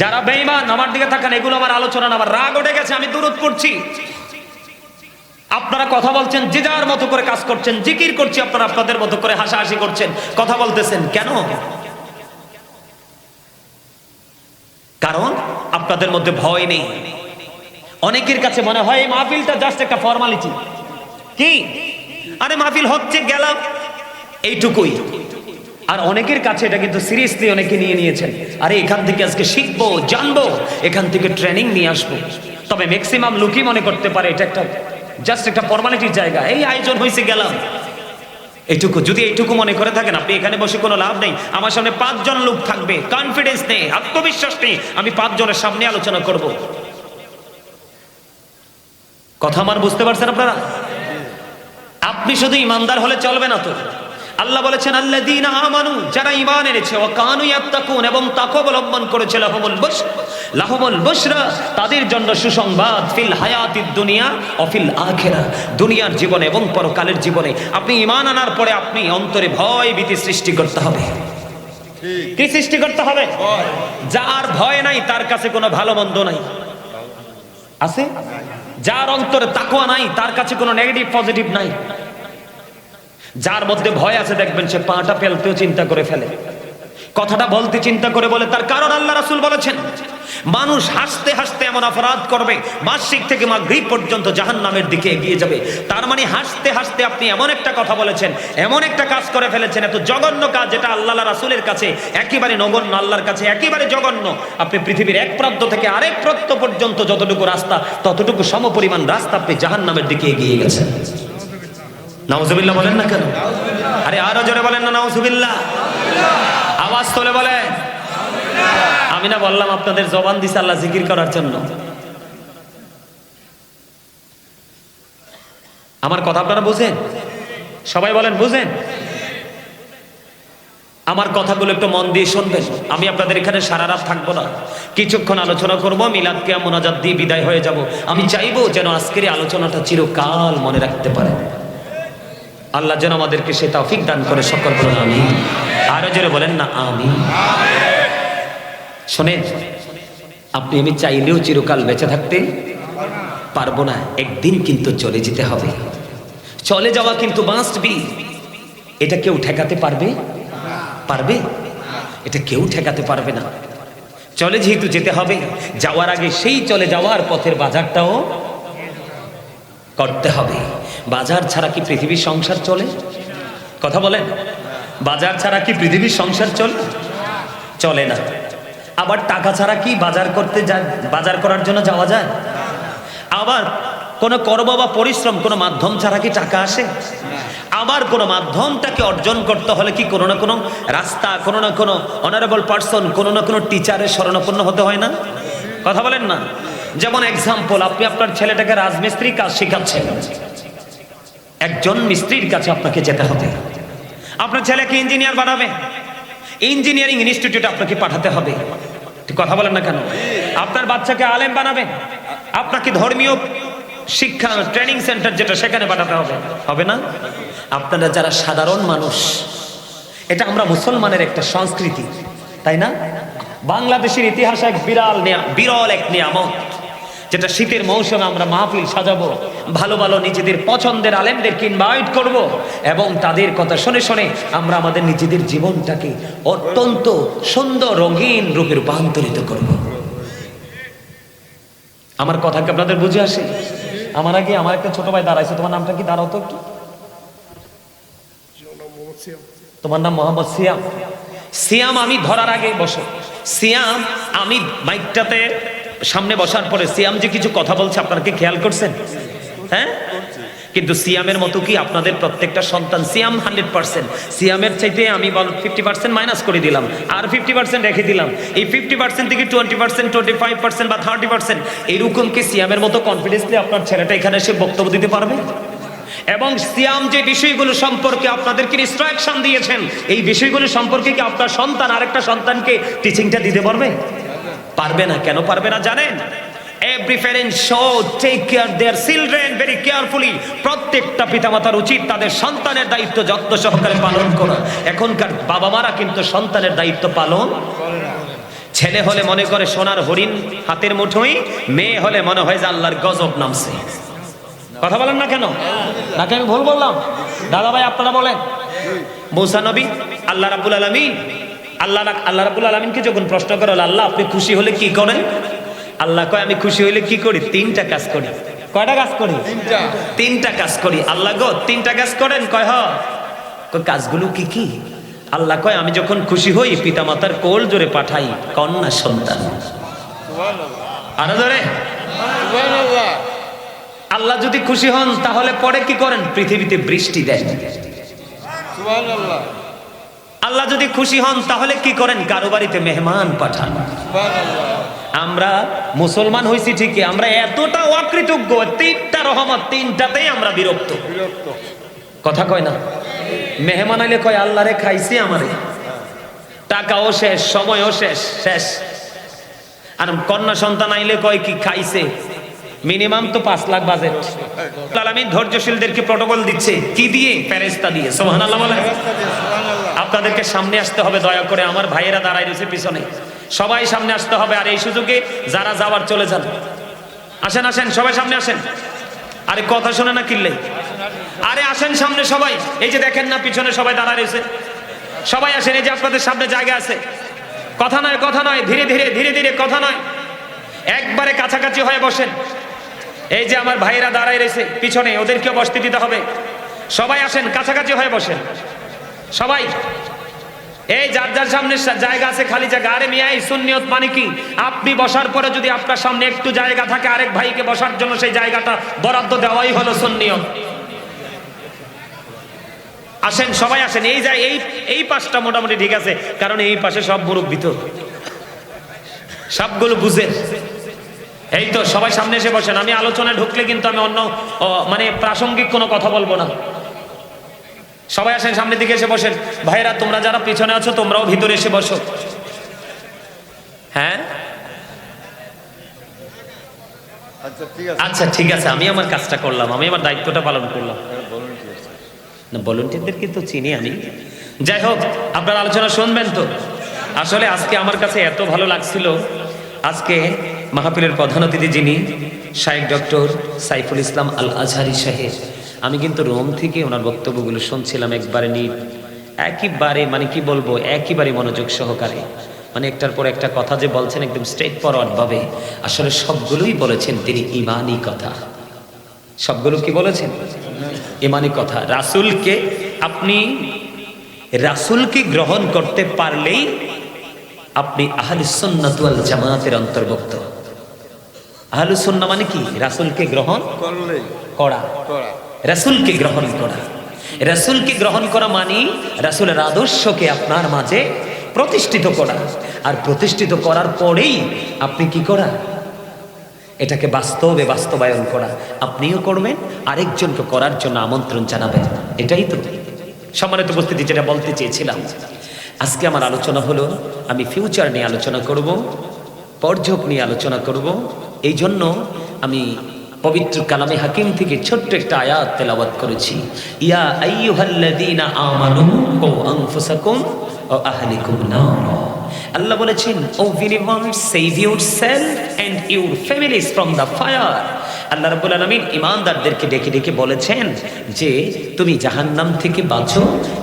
যারা বেঈমান। আমার দিকে তাকান, এগুলো আমার আলোচনা না, আমার রাগ উঠে গেছে, আমি দূরত করছি। আপনারা কথা বলছেন, যে যার মতো করে কাজ করছেন, জিকির করছি, আপনারা আপনাদের মতো করে হাসাহাসি করছেন, কথা বলতেছেন কেন? কারণ আপনাদের মধ্যে ভয় নেই। অনেকের কাছে মনে হয় এই মাহফিলটা জাস্ট একটা ফর্মালিটি। কি আরে মাহফিল হচ্ছে, গেলাম, এইটুকুই। আর অনেকের কাছে এটা কিন্তু সিরিয়াসলি অনেকে নিয়ে নিয়েছেন। আরে এখান থেকে আজকে শিখবো, জানবো, এখান থেকে ট্রেনিং নিয়ে আসবো। তবে ম্যাক্সিমাম লোকই মনে করতে পারে এটা একটা জাস্ট একটা ফর্মালিটির জায়গা, এই আয়োজন হয়েছে, গেলাম, এইটুকু। যদি এইটুকু মনে করে থাকেন, আপনি এখানে বসে কোনো লাভ নেই। আমার সামনে 5 জন লোক থাকবে, কনফিডেন্স নেই, আত্মবিশ্বাস নেই, আমি 5 জনের সামনে আলোচনা করব। কথা আমার বুঝতে পারছেন আপনারা? আপনি শুধু ইমানদার হলে চলবে না তো। আল্লাহ বলেছেন আল্লাযীনা আমানু, যারা ঈমান এনেছে, ওয়া কানু ইয়াত্তাকুন, এবং তাকওয়া অবলম্বন করেছে, লাহুমুল বুশরা, তাদের জন্য সুসংবাদ, ফিল হায়াতিদ দুনিয়া ওয়া ফিল আখিরাহ, দুনিয়ার জীবনে এবং পরকালের জীবনে। আপনি ঈমান আনার পরে আপনি অন্তরে ভয় ভীতি সৃষ্টি করতে হবে। কি সৃষ্টি করতে হবে? যার ভয় নাই তার কাছে কোনো ভালো মন্দ নাই, আছে? যার অন্তরে তাকওয়া নাই তার কাছে কোনো নেগেটিভ পজিটিভ নাই। যার মধ্যে ভয় আছে দেখবেন সে পাটা ফেলতেও চিন্তা করে ফেলে, কথাটা বলতে চিন্তা করে বলে। তার কারণ আল্লাহ রাসূল বলেছেন, মানুষ হাসতে হাসতে এমন অপরাধ করবে, মাসিক থেকে মাগরিব পর্যন্ত জাহান্নামের দিকে এগিয়ে যাবে। তার মানে হাসতে হাসতে আপনি এমন একটা কথা বলেছেন, এমন একটা কাজ করে ফেলেছেন, এত জঘন্য কাজ, যেটা আল্লাহ রাসূলের কাছে একেবারে নগণ্য, আল্লাহর কাছে একেবারে জঘন্য। আপনি পৃথিবীর এক প্রান্ত থেকে আরেক প্রান্ত পর্যন্ত যতটুকু রাস্তা, ততটুকু সমপরিমাণ রাস্তা আপনি জাহান্নামের দিকে এগিয়ে গেছেন। নাউজুবিল্লাহ বলেন না কেন? আরে আরো জোরে বলেন না নাউজুবিল্লাহ, আওয়াজ তোলে বলেন। আমি না বললাম আপনাদের জবান দিছে আল্লাহ জিকির করার জন্য। আমার কথা আপনারা বুঝেন? সবাই বলেন বুঝেন? আমার কথাগুলো একটু মন দিয়ে শুনবেন। আমি আপনাদের এখানে সারা রাত থাকবো না, কিছুক্ষণ আলোচনা করব, মিলাদ কিয়াম মোনাজাত দিয়ে বিদায় হয়ে যাব। আমি চাইবো যেন আজকের আলোচনাটা চিরকাল মনে রাখতে পারেন। আল্লাহ যেন আমাদেরকে সে তৌফিক দান করে, সকল বলেন আমিন। আরো জোরে বলেন না আমিন। শোনেন, আপনি আমি চাইলেও চিরকাল বেঁচে থাকতে পারবো না, একদিন কিন্তু চলে যেতে হবে। চলে যাওয়া কিন্তু মাস্ট বি। এটা কেউ ঠেকাতে পারবে? পারবে? এটা কেউ ঠেকাতে পারবে না। চলে যেহেতু যেতে হবে, যাওয়ার আগে সেই চলে যাওয়ার পথের বাজারটাও করতে হবে। বাজার ছাড়া কি পৃথিবীর সংসার চলে? কথা বলেন, বাজার ছাড়া কি পৃথিবীর সংসার চলে? চলে না। আবার টাকা ছাড়া কি বাজার করতে যায়, বাজার করার জন্য যাওয়া যায়? আবার কোনো কর্ম বা পরিশ্রম, কোনো মাধ্যম ছাড়া কি টাকা আসে? আবার কোনো মাধ্যমটাকে অর্জন করতে হলে কি কোনো না কোনো রাস্তা, কোনো না কোনো অনারেবল পার্সন, কোনো না কোনো টিচারের শরণাপন্ন হতে হয় না? কথা বলেন না? যেমন এক্সাম্পল, আপনি আপনার ছেলেটাকে রাজমিস্ত্রি কাজ শেখাচ্ছেন, একজন মিস্ত্রির কাছে আপনাকে যেতে হবে। আপনার ছেলেকে ইঞ্জিনিয়ার বানাবে, ইঞ্জিনিয়ারিং ইনস্টিটিউটে আপনাকে পাঠাতে হবে। কথা বলেন না কেন? আপনার বাচ্চাকে আলেম বানাবেন, আপনাকে ধর্মীয় শিক্ষা ট্রেনিং সেন্টার যেটা, সেখানে পাঠাতে হবে, হবে না? আপনারা যারা সাধারণ মানুষ, এটা আমরা মুসলমানের একটা সংস্কৃতি, তাই না? বাংলাদেশের ইতিহাসে এক বিরল এক নিয়ামত, যেটা শীতের মৌসুমে আমরা মাহফিল সাজাবো, ভালো ভালো নিজেদের পছন্দের আলেমদেরকে ইনভাইট করব, এবং তাদের কথা শুনে শুনে আমরা আমাদের নিজেদের জীবনটাকে অত্যন্ত সুন্দর রঙিন রূপে রূপান্তরিত করব। আমার কথা কি আপনাদের বুঝে আসে? আমার আগে আমার একটা ছোট ভাই দাঁড়াইছে, তোমার নামটা কি? দাঁড়াও তো একটু। তোমার নাম মোহাম্মদ সিয়াম। সিয়াম, আমি ধরার আগে বসো। সিয়াম, আমি মাইকটাতে সামনে বসার পরে সিয়াম যে কিছু কথা বলছে, আপনারা কি খেয়াল করছেন? হ্যাঁ, কিন্তু সিয়ামের মতো কি আপনাদের প্রত্যেকটা সন্তান? সিয়াম 100%, সিয়ামের চাইতে আমি 50% মাইনাস করে দিলাম, আর 50% রেখে দিলাম। এই 50% থেকে 20%, 25% বা 30%, এইরকম কি সিয়ামের মতো কনফিডেন্সলি আপনার ছেলেটা এখানে এসে বক্তব্য দিতে পারবে? এবং সিয়াম যে বিষয়গুলো সম্পর্কে আপনাদেরকে ইনস্ট্রাকশন দিয়েছেন, এই বিষয়গুলো সম্পর্কে কি আপনার সন্তান আরেকটা সন্তানকে টিচিংটা দিতে পারবে? পারবে না। কেন পারবে না জানেন? Every parent should take care their children very carefully. প্রত্যেকটা পিতামাতার উচিত তাদের সন্তানের দায়িত্ব যত্ন সহকারে পালন করা। এখনকার বাবা মারা কিন্তু সন্তানের দায়িত্ব পালন করে না। ছেলে হলে মনে করে সোনার হরিণ হাতের মুঠোই, মেয়ে হলে মনে হয় যে আল্লাহর গজব নামছে। কথা বলেন না কেন? নাকি আমি ভুল বললাম? দাদা ভাই আপনারা বলেন। মুসা নবী আল্লাহ রাব্বুল আলামিন আল্লাহ রাব্বুল আলামিনকে যখন প্রশ্ন করে, আল্লাহ আপনি খুশি হলে কি করেন? আল্লাহ কয় আমি খুশি হইলে কি করি? 3টা কাজ করি। কয়টা কাজ করি? 3টা কাজ করি। আল্লাহ গো 3টা কাজ করেন? কয় হ। কাজগুলো কি কি? আল্লাহ কয় আমি যখন খুশি হই পিতামাতার কোল জোরে পাঠাই কন্যা সন্তান। আরো জোরে। আল্লাহ যদি খুশি হন তাহলে পরে কি করেন? পৃথিবীতে বৃষ্টি দেন। আল্লাহ যদি খুশি হন তাহলে কি করেন? কারো বাড়িতে মেহমান পাঠান। আমরা মুসলমান হইছি ঠিকই, আমরা এতটা অকৃতজ্ঞ, 3টা রহমত 3টাতেই আমরা বিরক্ত। কথা কয় না? মেহমান আইলে কয় আল্লাহ রে খাইছি আমারে, টাকাও শেষ, সময়ও শেষ। আর কন্যা সন্তান আইলে কয় কি খাইছে, মিনিমাম তো 5 লাখ বাজেট। আলামিন ধৈর্যশীলদেরকে প্রটোকল দিচ্ছে কি দিয়ে? ফেরেশতা দিয়ে। সুবহানাল্লাহ বলেন। আপনাদেরকে সামনে আসতে হবে দয়া করে, আমার ভাইয়েরা দাঁড়ায় রয়েছে পিছনে, সবাই সামনে আসতে হবে। আর এই সুযোগে যারা যাওয়ার চলে যান, আসেন আসেন সবাই সামনে আসেন। আরে কথা শোনে না কিনলে? আরে আসেন সামনে সবাই। এই যে দেখেন না পিছনে সবাই দাঁড়ায় রয়েছে, সবাই আসেন। এই যে আপনাদের সামনে জায়গা আছে। কথা নয়, কথা নয়, ধীরে ধীরে ধীরে ধীরে, কথা নয়, একবারে কাছাকাছি হয়ে বসেন। এই যে আমার ভাইয়েরা দাঁড়ায় রয়েছে পিছনে, ওদেরকেও বসতে দিতে হবে। সবাই আসেন, কাছাকাছি হয়ে বসেন সবাই। এই যার যার সামনে জায়গা আছে, খালি জায়গা। আরে মিয়া এই সুন্নিয়ত মানে কি? আপনি বসার পরে যদি আপনার সামনে একটু জায়গা থাকে আরেক ভাইকে বসার জন্য, সেই জায়গাটা বরাদ্দ দেওয়াই হলো সুন্নিয়ত। আসেন সবাই আসেন। এই পাশটা মোটামুটি ঠিক আছে, কারণ এই পাশে সব মুরব্বি তো, সবগুলো বুঝে। এই তো সবাই সামনে এসে বসেন। আমি আলোচনায় ঢুকলে কিন্তু আমি অন্য মানে প্রাসঙ্গিক কোনো কথা বলবো না। সবাই আসেন সামনের দিকে এসে বসেন। ভাইরা তোমরা যারা পিছনে আছো তোমরাও ভিতরে এসে বসো। হ্যাঁ আচ্ছা ঠিক আছে, আমি আমার কাজটা করলাম, আমি আমার দায়িত্বটা পালন করলাম। না ভলান্টিয়ারদের কিন্তু চিনি আমি। যাই হোক, আপনার আলোচনা শুনবেন তো? আসলে আজকে আমার কাছে এত ভালো লাগছিল। আজকে মাহফিলের প্রধান অতিথি যিনি শায়েখ ডক্টর সাইফুল ইসলাম আল আজহারি সাহেব, আমি কিন্তু রোম থেকে ওনার বক্তব্যগুলো শুনছিলাম একবারে একেবারে মানে কি বলবো, একেবারে মনোযোগ সহকারে। মানে একটার পর একটা কথা যে বলছেন একদম স্ট্রেট ফরওয়ার্ড ভাবে। আসলে সবগুলোই বলেছেন তিনি ইমানি কথা। সবগুলো কি বলেছেন? ইমানি কথা। রাসূলকে গ্রহণ করতে পারলেই আপনি আহলুস সুন্নাত ওয়াল জামাতের অন্তর্ভুক্ত। আহলুস সুন্নাহ মানে কি? রাসূলকে গ্রহণ করা। রাসূলকে গ্রহণ করা, রাসূলকে গ্রহণ করা মানে রাসূলের আদর্শকে আপনার মাঝে প্রতিষ্ঠিত করা। আর প্রতিষ্ঠিত করার পরেই আপনি কি করা? এটাকে বাস্তবে বাস্তবায়ন করা। আপনিও করবেন, আরেকজনকে করার জন্য আমন্ত্রণ জানাবেন। এটাই তো সম্মানিত উপস্থিতি যেটা বলতে চেয়েছিলাম। আজকে আমার আলোচনা হলো, আমি ফিউচার নিয়ে আলোচনা করব, পরঝোঁক নিয়ে আলোচনা করব। এই জন্য আমি পবিত্র কালামে হাকিম থেকে ছোট্ট একটা আয়াত তেলাওয়াত করেছি। ইয়া আইয়ুহাল্লাযীনা আমানু কু আনফুসাকুম ওয়া আহলিকুম নার। আল্লাহ বলেছেন, O believers, save yourself and your families from the fire. Allah রাব্বুল আলামিন ঈমানদারদেরকে ডেকে ডেকে বলেছেন যে তুমি জাহান্নাম থেকে বাঁচো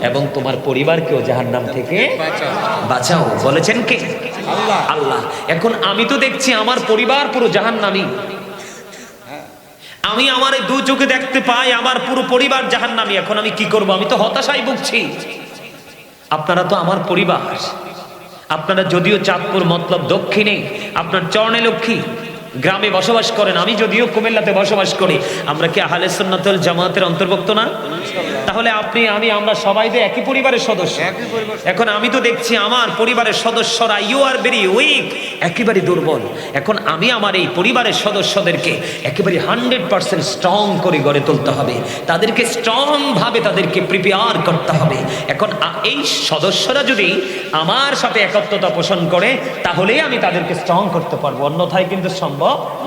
এবং তোমার পরিবারকেও জাহান্নাম থেকে বাঁচাও। বলেছেন কে? আল্লাহ। এখন আমি তো দেখছি আমার পরিবার পুরো জাহান্নামী। আমি আমার এই 2 চোখে দেখতে পাই আমার পুরো পরিবার জাহান্নামী। এখন আমি কি করব? আমি তো হতাশায় ভুগছি। আপনারা তো আমার পরিবার। আপনারা যদিও চাঁদপুর মতলব দক্ষিণে আপনার চরণে লক্ষ্মী, গ্রামে বসবাস করেন, আমি যদিও কুমিল্লাতে বসবাস করি, আমরা কি আহলে সুন্নাত ওয়াল জামাতের অন্তর্ভুক্ত না? তাহলে আপনি আমি আমরা সবাই তো একই পরিবারের সদস্য। এখন আমি তো দেখছি আমার পরিবারের সদস্যরা ইউ আর ভেরি উইক, একেবারে দুর্বল। এখন আমি আমার এই পরিবারের সদস্যদেরকে একেবারে 100% স্ট্রং করে গড়ে তুলতে হবে, তাদেরকে স্ট্রং ভাবে তাদেরকে প্রিপেয়ার করতে হবে। এখন এই সদস্যরা যদি আমার সাথে একত্রতা পোষণ করে তাহলেই আমি তাদেরকে স্ট্রং করতে পারবো, অন্যথায় কিন্তু সম্ভব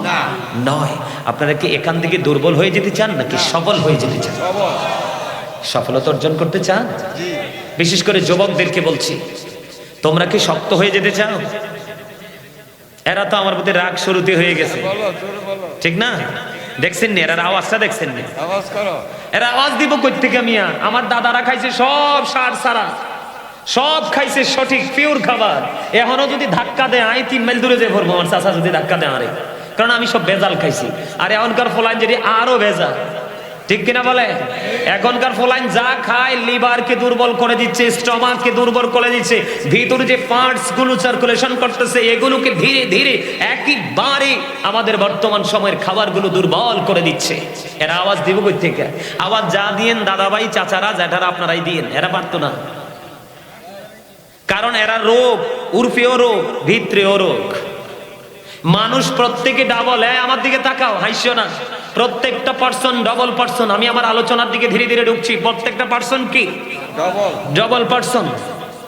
না নয়। আপনারা কি এখান থেকে দুর্বল হয়ে যেতে চান নাকি সবল হয়ে যেতে চান? সফলতা অর্জন করতে চান? বিশেষ করে যুবকদেরকে বলছি, তোমরা কি শক্ত হয়ে যেতে চাও? এরা তো আমার প্রতি রাগ শুরুতে হয়ে গেছে, ঠিক না? দেখছেন নি এরা আওয়াজটা? দেখছেন নি এরা আওয়াজ দিব কই থেকে? মিয়া আমার দাদারা খাইছে সব সার সারা, সব খাইছে সঠিক পিওর খাবার। এখনো যদি ধাক্কা দেয় আই 3 মাইল দূরে যে ভরবো আমার চাচা যদি ধাক্কা দেয় আরে, কারণ আমি সব ভেজাল খাইছি। আর এখনকার ফলাইন যদি আরো ভেজাল, ঠিক কিনা বলে? এখনকার ফলাইন যা খায় লিভারকে দুর্বল করে দিচ্ছে, স্টমাককে দুর্বল করে দিচ্ছে, ভিতরে যে পার্টস গুলো সার্কুলেশন করতেছে এগুলোকে ধীরে ধীরে একেবারে আমাদের বর্তমান সময়ের খাবারগুলো দুর্বল করে দিচ্ছে। এরা আওয়াজ দিব কই থেকে? আওয়াজ যা দিয়েন দাদা ভাই চাচারা জ্যাঠারা আপনারাই দিয়েন, এরা পারতো না। কারণ এরা রোগ, উর্ফেও রোগ, ভিতরেও রোগ। মানুষ প্রত্যেকে ডাবল। আমার দিকে তাকাও, হাসিও না। প্রত্যেকটা পার্সন ডবল পার্সন। আমি আমার আলোচনার দিকে ধীরে ধীরে ঢুকছি। প্রত্যেকটা পার্সন কি ডবল পার্সন?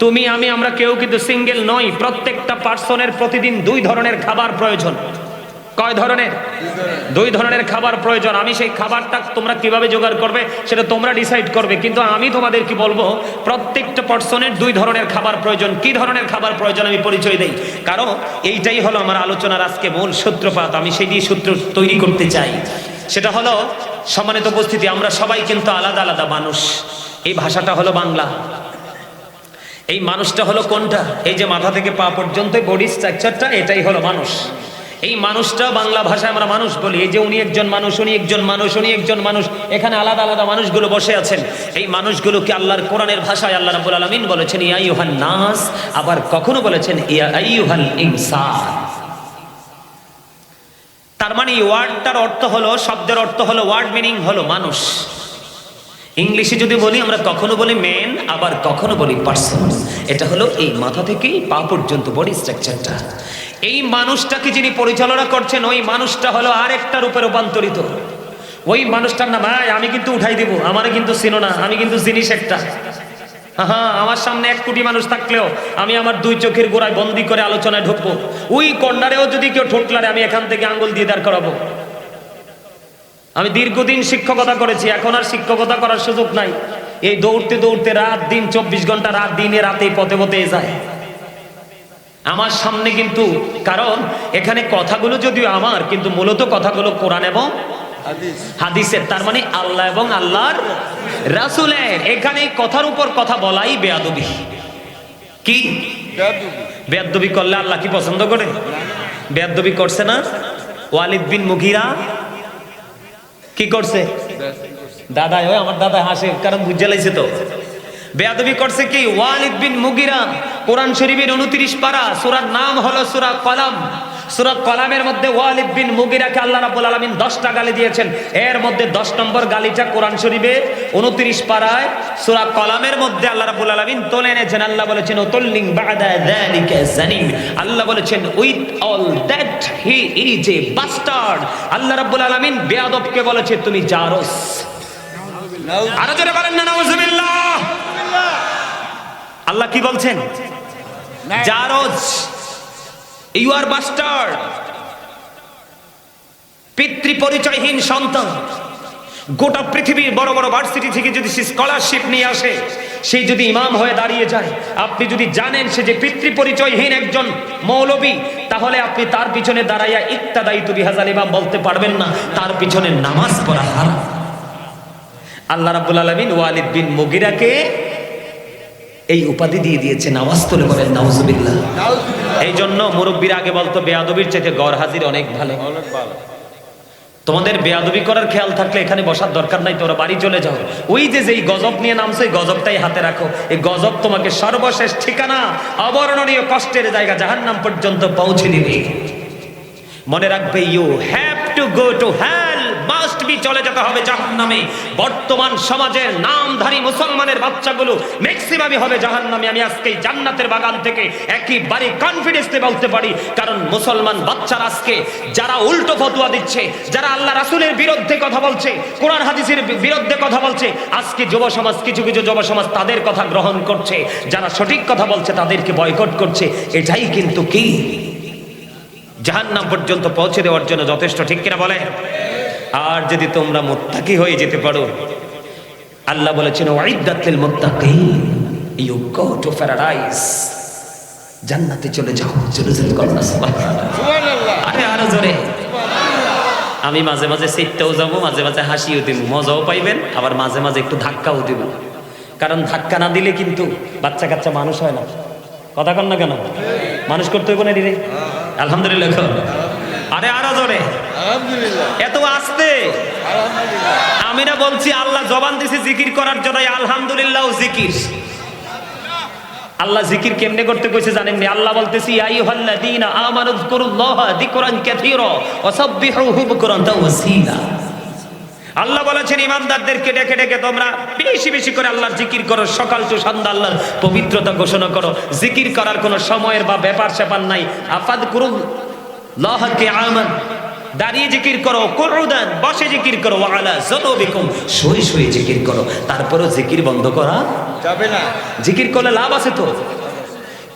তুমি আমি আমরা কেউ কিন্তু সিঙ্গেল নই। প্রত্যেকটা পার্সনের প্রতিদিন 2 ধরনের খাবার প্রয়োজন। কয় ধরনের? 2 ধরনের খাবার প্রয়োজন। আমি সেই খাবারটা তোমরা কিভাবে জোগাড় করবে সেটা তোমরা ডিসাইড করবে, কিন্তু আমি তোমাদেরকে বলবো প্রত্যেকটা পার্সনের 2 ধরনের খাবার প্রয়োজন। কি ধরনের খাবার প্রয়োজন আমি পরিচয় দেই, কারণ এইটাই হলো আমার আলোচনার আজকে মূল সূত্রপাত। আমি সেই দিয়ে সূত্র তৈরি করতে চাই। সেটা হলো, সম্মানিত উপস্থিতি, আমরা সবাই কিন্তু আলাদা আলাদা মানুষ। এই ভাষাটা হলো বাংলা। এই মানুষটা হলো কোনটা? এই যে মাথা থেকে পা পর্যন্ত বডি স্ট্রাকচারটা, এটাই হলো মানুষ। এই মানুষটা বাংলা ভাষায় আমরা মানুষ বলি। এই যে উনি একজন মানুষ, উনি একজন মানুষ, উনি একজন মানুষ, এখানে আলাদা আলাদা মানুষগুলো বসে আছেন। এই মানুষগুলোকে আল্লাহর কোরআনের ভাষায় আল্লাহ রাব্বুল আলামিন বলেছেন ইয়া আইয়ুহান নাস, আবার কখনো বলেছেন ইয়া আইয়ুহাল ইনসান। তার মানে এই ওয়ার্ডটার অর্থ হলো, শব্দের অর্থ হলো, ওয়ার্ড মিনিং হলো মানুষ। ইংলিশে যদি বলি আমরা কখনো বলি মেন, আবার কখনো বলি পার্সন। এটা হলো এই মাথা থেকে পা পর্যন্ত বডি স্ট্রাকচারটা। এই মানুষটাকে যিনি পরিচালনা করছেন ওই মানুষটা হলো আরেকটা রূপে রূপান্তরিত। ওই মানুষটার নাম আমি কিন্তু উঠাই দিব, আমারে কিন্তু চিনো না, আমি কিন্তু জিনিস একটা। হ্যাঁ, আমার সামনে 1 কোটি মানুষ থাকলেও আমি আমার 2 চোখের গোড়ায় বন্দি করে আলোচনায় ঢুকবো। ওই কর্নারেও যদি কেউ ঠোঁটলারে আমি এখান থেকে আঙ্গুল দিয়ে দাঁড় করাবো। আমি দীর্ঘদিন শিক্ষকতা করেছি, এখন আর শিক্ষকতা করার সুযোগ নাই। এই দৌড়তে দৌড়তে রাত দিন 24 ঘন্টা, রাত দিনে রাতে পথে পথে যায় আমার সামনে কিন্তু। কারণ এখানে কথাগুলো যদিও আমার, কিন্তু মূলত কথাগুলো কোরআন এবং হাদিসের। তার মানে আল্লাহ এবং আল্লাহর রাসূলের। এখানে কথার উপর কথা বলাই বেয়াদবি। কি বেয়াদবি করলে আল্লাহ কি পছন্দ করে? বেয়াদবি করছে না? ওয়ালিদ বিন মুগিরা কি করছে? দাদা, ওই আমার দাদা হাসে, কারণ বুঝে লাইছে তো। বেয়াদবি করছে কি? ওয়ালিদ বিন মুগিরা। কোরআন শরীফের 29 পারা, সূরার নাম হলো সূরা কলম। সূরা কলমের মধ্যে ওয়ালিদ বিন মুগিরাকে আল্লাহ রাব্বুল আলামিন 10টা গালি দিয়েছেন। এর মধ্যে 10 নম্বর গালিটা কোরআন শরীফের 29 পারায় সূরা কলমের মধ্যে আল্লাহ রাব্বুল আলামিন তুলে এনেছেন। আল্লাহ বলেছেন উতুল্লিং বাদা যালিকা জানিম। আল্লাহ বলেছেন with all that he is a bastard. Allah রাব্বুল আলামিন বেয়াদবকে বলেছে তুমি জারস। আরো জোরে বলেন না নাউজুবিল্লাহ। আল্লাহ কি বলছেন? জারজ, ইউ আর বাস্টার্ড। পিতৃ পরিচয়হীন সন্তান। গোটা পৃথিবীর বড় বড় ভার্সিটি থেকে যদি সে স্কলারশিপ নিয়ে আসে, সেই যদি ইমাম হয়ে দাঁড়িয়ে যায়, আপনি যদি জানেন সে যে পিতৃ পরিচয়হীন একজন মৌলবী, তাহলে আপনি তার পিছনে দাঁড়াইয়া ইক্তাদাইতু বিহাযাল ইমাম বলতে পারবেন না, তার পিছনে নামাজ পড়া হারাম। আল্লাহ রাব্বুল আলামিন ওয়ালিদ বিন মুগিরাকে এই উপাধি দিয়ে দিয়েছে। নামাজ তুলে বলেন নাউজুবিল্লাহ। এই জন্য মুরব্বীর আগে বলতো বেয়াদবির চাইতে গড় হাজির অনেক ভালো। তোমাদের বেয়াদবি করার খেয়াল থাকলে এখানে বসার দরকার নাই, তোমরা বাড়ি চলে যাও। ওই যে যেই গজব নিয়ে নামছে এই গজবটাই হাতে রাখো। এই গজব তোমাকে সর্বশেষ ঠিকানা, অবর্ণনীয় কষ্টের জায়গা জাহান্নাম পর্যন্ত পৌঁছে দিবে। মনে রাখবে, you have to go to hell, must be, চলে যেতে হবে জাহান্নামে। বর্তমান সমাজের নামধারী মুসলমানের বাচ্চাগুলো ম্যাক্সিমামই হবে জাহান্নামে। আমি আজকে জান্নাতের বাগান থেকে একেবারে কনফিডেন্সে বলতে পারি, কারণ মুসলমান বাচ্চারা আজকে যারা উল্টো ফতোয়া দিচ্ছে, যারা আল্লাহ রাসূলের বিরুদ্ধে কথা বলছে, কোরআন হাদিসের বিরুদ্ধে কথা বলছে, আজকে যুব সমাজ, কিছু কিছু যুব সমাজ তাদের কথা গ্রহণ করছে, যারা সঠিক কথা বলছে তাদেরকে বয়কট করছে। এটাই কিন্তু কি জাহান্নাম পর্যন্ত পৌঁছে দেওয়ার জন্য যথেষ্ট, ঠিক কিনা বলে? আর যদি তোমরা মুত্তাকি হয়ে যেতে পারো, আল্লাহ বলেছেন ওয়াইদাত লিল মুত্তাকিন, ইউ গো টু প্যারাডাইস, জান্নাতে চলে যাও। চলে যেতে করো সুবহানাল্লাহ। আরে আরো জোরে। আমি মাঝে মাঝে সিটতেও যাব, মাঝে মাঝে হাসিও দিব, মজাও পাইবেন, আবার মাঝে মাঝে একটু ধাক্কাও দিব, কারণ ধাক্কা না দিলে কিন্তু বাচ্চা কাচ্চা মানুষ হয় না। কথা কন না কেন? মানুষ করতে হইব না রে। আলহামদুলিল্লাহ। আরে আরো জোরে। আলহামদুলিল্লাহ। এত আস্তে। আলহামদুলিল্লাহ। আমি না বলছি আল্লাহ জবান দিয়েছে জিকির করার জন্য, আলহামদুলিল্লাহ জিকির। আল্লাহ জিকির কেমনে করতে কইছে জানেন নি? আল্লাহ বলতেছি ইয়া আইয়ুহাল্লাযীনা আমানু যিকুরুল্লাহা যিকরান কাসীরা ওয়া সাব্বিহুহু বুকরান ওয়া আসীলা। আল্লাহ বলেছেন ইমানদারদেরকে ডেকে ডেকে তোমরা বেশি বেশি করে আল্লাহর জিকির করো, সকাল টু সন্ধ্যা আল্লাহর পবিত্রতা ঘোষণা করো। জিকির করার কোনো সময়ের বা ব্যাপার স্যাপার নাই। আফাদকুরুল্লাহা কিয়ামান, দাঁড়িয়ে জিকির করো, কুউদান, বসে জিকির করো, ওয়া আলা যুনুবিকুম, শুয়ে শুয়ে জিকির করো। তারপরও জিকির বন্ধ করা যাবে না। জিকির করলে লাভ আছে তো।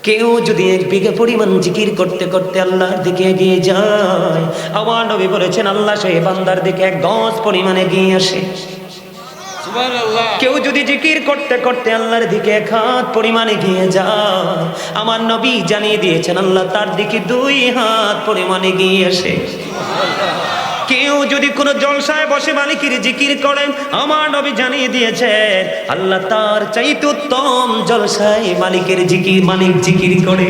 কেউ যদি 1 বিঘা পরিমাণ জিকির করতে করতে আল্লাহর দিকে এগিয়ে যায়, আমার নবী বলেছেন আল্লাহ সেই বান্দার দিকে 1 গজ পরিমাণ এগিয়ে আসে। সুবহানাল্লাহ। কেউ যদি জিকির করতে করতে আল্লাহর দিকে 1 হাত পরিমাণ এগিয়ে যায়, আমার নবী জানিয়ে দিয়েছেন আল্লাহ তার দিকে 2 হাত পরিমাণ এগিয়ে আসে। কেউ যদি কোনো জলসায় বসে মালিকের জিকির করেন, আমার নবী জানিয়ে দিয়েছেন আল্লাহ তার চাইতে উত্তম জলসায় মালিকের জিকির, মালিক জিকির করে।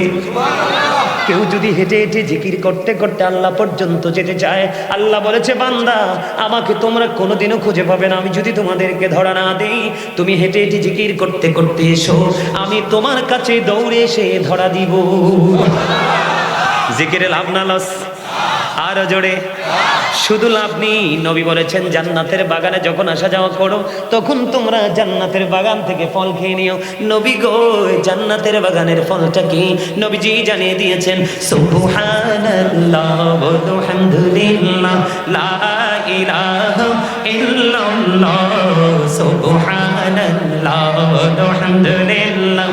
কেউ যদি হেঁটে হেঁটে জিকির করতে করতে আল্লাহ পর্যন্ত যেতে চায়, আল্লাহ বলেছে বান্দা আমাকে তোমরা কোনোদিনও খুঁজে পাবে না, আমি যদি তোমাদেরকে ধরা না দেই, তুমি হেঁটে হেঁটে জিকির করতে করতে এসো, আমি তোমার কাছে দৌড়ে এসে ধরা দিব। জিকিরে লাভ না লস? আরো জোরে। শুধু লাভ নেই। নবী বলেছেন জান্নাতের বাগানে যখন আসা যাওয়া করো, তখন তোমরা জান্নাতের বাগান থেকে ফল খেয়ে নিও। নবী গো, জান্নাতের বাগানের ফলটা কি? নবীজি জানিয়ে দিয়েছেন সুবহানাল্লাহ ওয়া হামদুলিল্লাহ লা ইলাহা ইল্লাল্লাহ, সুবহানাল্লাহ ওয়া হামদুলিল্লাহ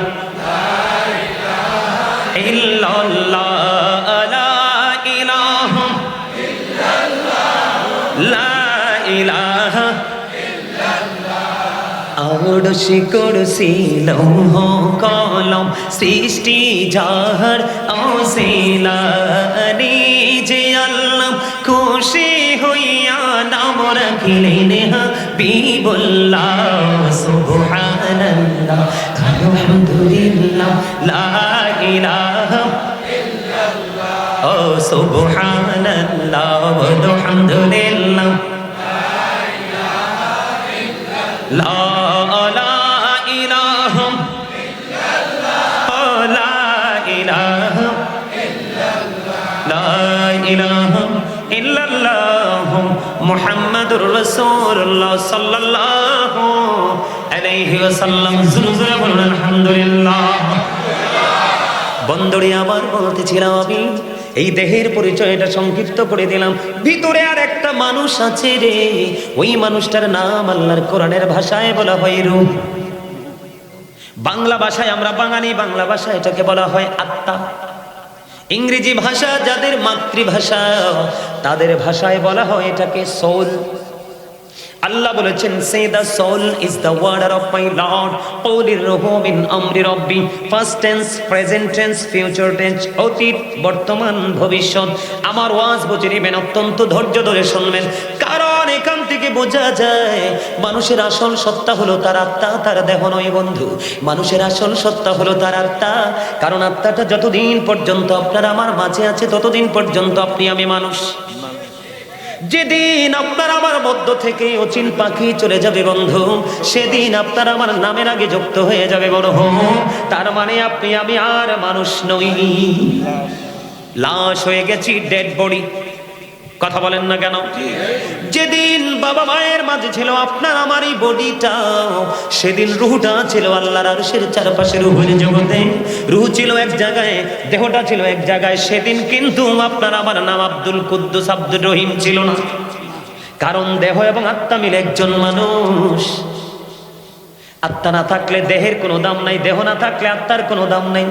লা ইলাহা ইল্লাল্লাহ, আরশে কুরসি লৌহ কলম সৃষ্টি যাহার অসিলানি, যে আল্লাহ খুশি হইয়া নাম রাখিলেন হাবিবুল্লাহ। সুবহানাল্লাহ আলহামদুলিল্লাহ লা ইলাহা ইল্লাল্লাহ, ও সুবহানাল্লাহ ওয়া হামদুলিল্লাহ লা ইলাহা ইল্লাল্লাহ, লা ইলাহা ইল্লাল্লাহ, লা ইলাহা ইল্লাল্লাহ মুহাম্মাদুর রাসূলুল্লাহ সাল্লাল্লাহু আলাইহি ওয়াসাল্লাম। জুরুজুরে বলুন আলহামদুলিল্লাহ। বন্ধুরে আমার বলতেছিলাম, আমি এই দেহের পরিচয়টা সংক্ষিপ্ত করে দিলাম। ভিতরে আর একটা মানুষ আছে রে, ওই মানুষটার নাম আল্লাহর কোরআনের ভাষায় বলা হয় রূহ। বাংলা ভাষায়, আমরা বাঙালি বাংলা ভাষায় এটাকে বলা হয় আত্মা। ইংরেজি ভাষা যাদের মাতৃভাষা, তাদের ভাষায় বলা হয় এটাকে সোল। আল্লাহ বলেছেন say the soul is the order of my Lord, কৌলির রুহু মিন আমরি রব্বি। First tense, present tense, future tense, অতীত, বর্তমান, ভবিষ্যৎ। আমার ওয়াজ বুঝে নেবেন, অত্যন্ত ধৈর্য ধরে শুনবেন, কারণ এখান থেকে বোঝা যায় মানুষের আসল সত্তা হলো তার আত্মা, তার দেহ নয় বন্ধু। মানুষের আসল সত্তা হলো তার আত্মা, কারণ আত্মাটা যতদিন পর্যন্ত আপনার আমার মাঝে আছে, ততদিন পর্যন্ত আপনি আমি মানুষ। যেদিন আপনার আমার মধ্য থেকে অচিন পাখি চলে যাবে বন্ধু, সেদিন আপনার আমার নামের আগে যুক্ত হয়ে যাবে বড়। তার মানে আপনি আমি আর মানুষ নই, লাশ হয়ে গেছি, ডেড বডি। কথা বলেন না কেন? যেদিন বাবা মায়ের মাঝে ছিল আপনার আমার এই বডিটা, সেদিন রূহটা ছিল আল্লাহর আরশের চারপাশে, রূহের জগতে রূহ ছিল এক জায়গায়, দেহটা ছিল এক জায়গায়। সেদিন কিন্তু আপনার আমার নাম আব্দুল কুদ্দুস আব্দুর রহিম ছিল না, কারণ দেহ এবং আত্মা মিলে একজন মানুষ। আত্মা না থাকলে দেহের কোনো দাম নাই, দেহ না থাকলে আত্মার কোনো দাম নাই।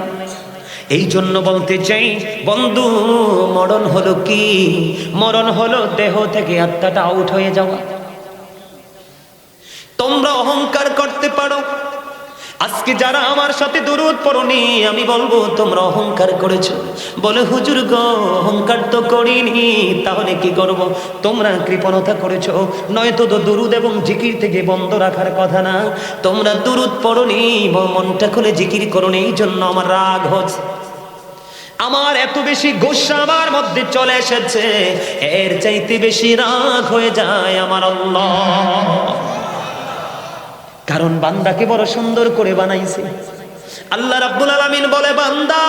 এই জন্য বলতে চাই বন্ধু, মরণ হলো কি? মরণ হলো দেহ থেকে আত্মাটা আউট হয়ে যাওয়া। তোমরা অহংকার করতে পারো, আজকে যারা আমার সাথে দুরূদ পড়নি, আমি বলবো তোমরা অহংকার করেছো। বলে হুজুর গো, অহংকার তো করিনি, তাহলে কি করব? তোমরা কৃপণতা করেছো, নয়তো তো দুরূদ এবং জিকির থেকে বন্ধ রাখার কথা না। তোমরা দুরূদ পড়নি, মনটা খুলে জিকির করোনি, এই জন্য আমার রাগ হচ্ছে। আমার এত বেশি গোসা আমার মধ্যে চলে এসেছে, এর চাইতে বেশি রাগ হয়ে যায় আমার আল্লাহ। কারণ বান্দাকে বড় সুন্দর করে বানাইছে। আল্লাহ রাব্বুল আলামিন বলে, বান্দা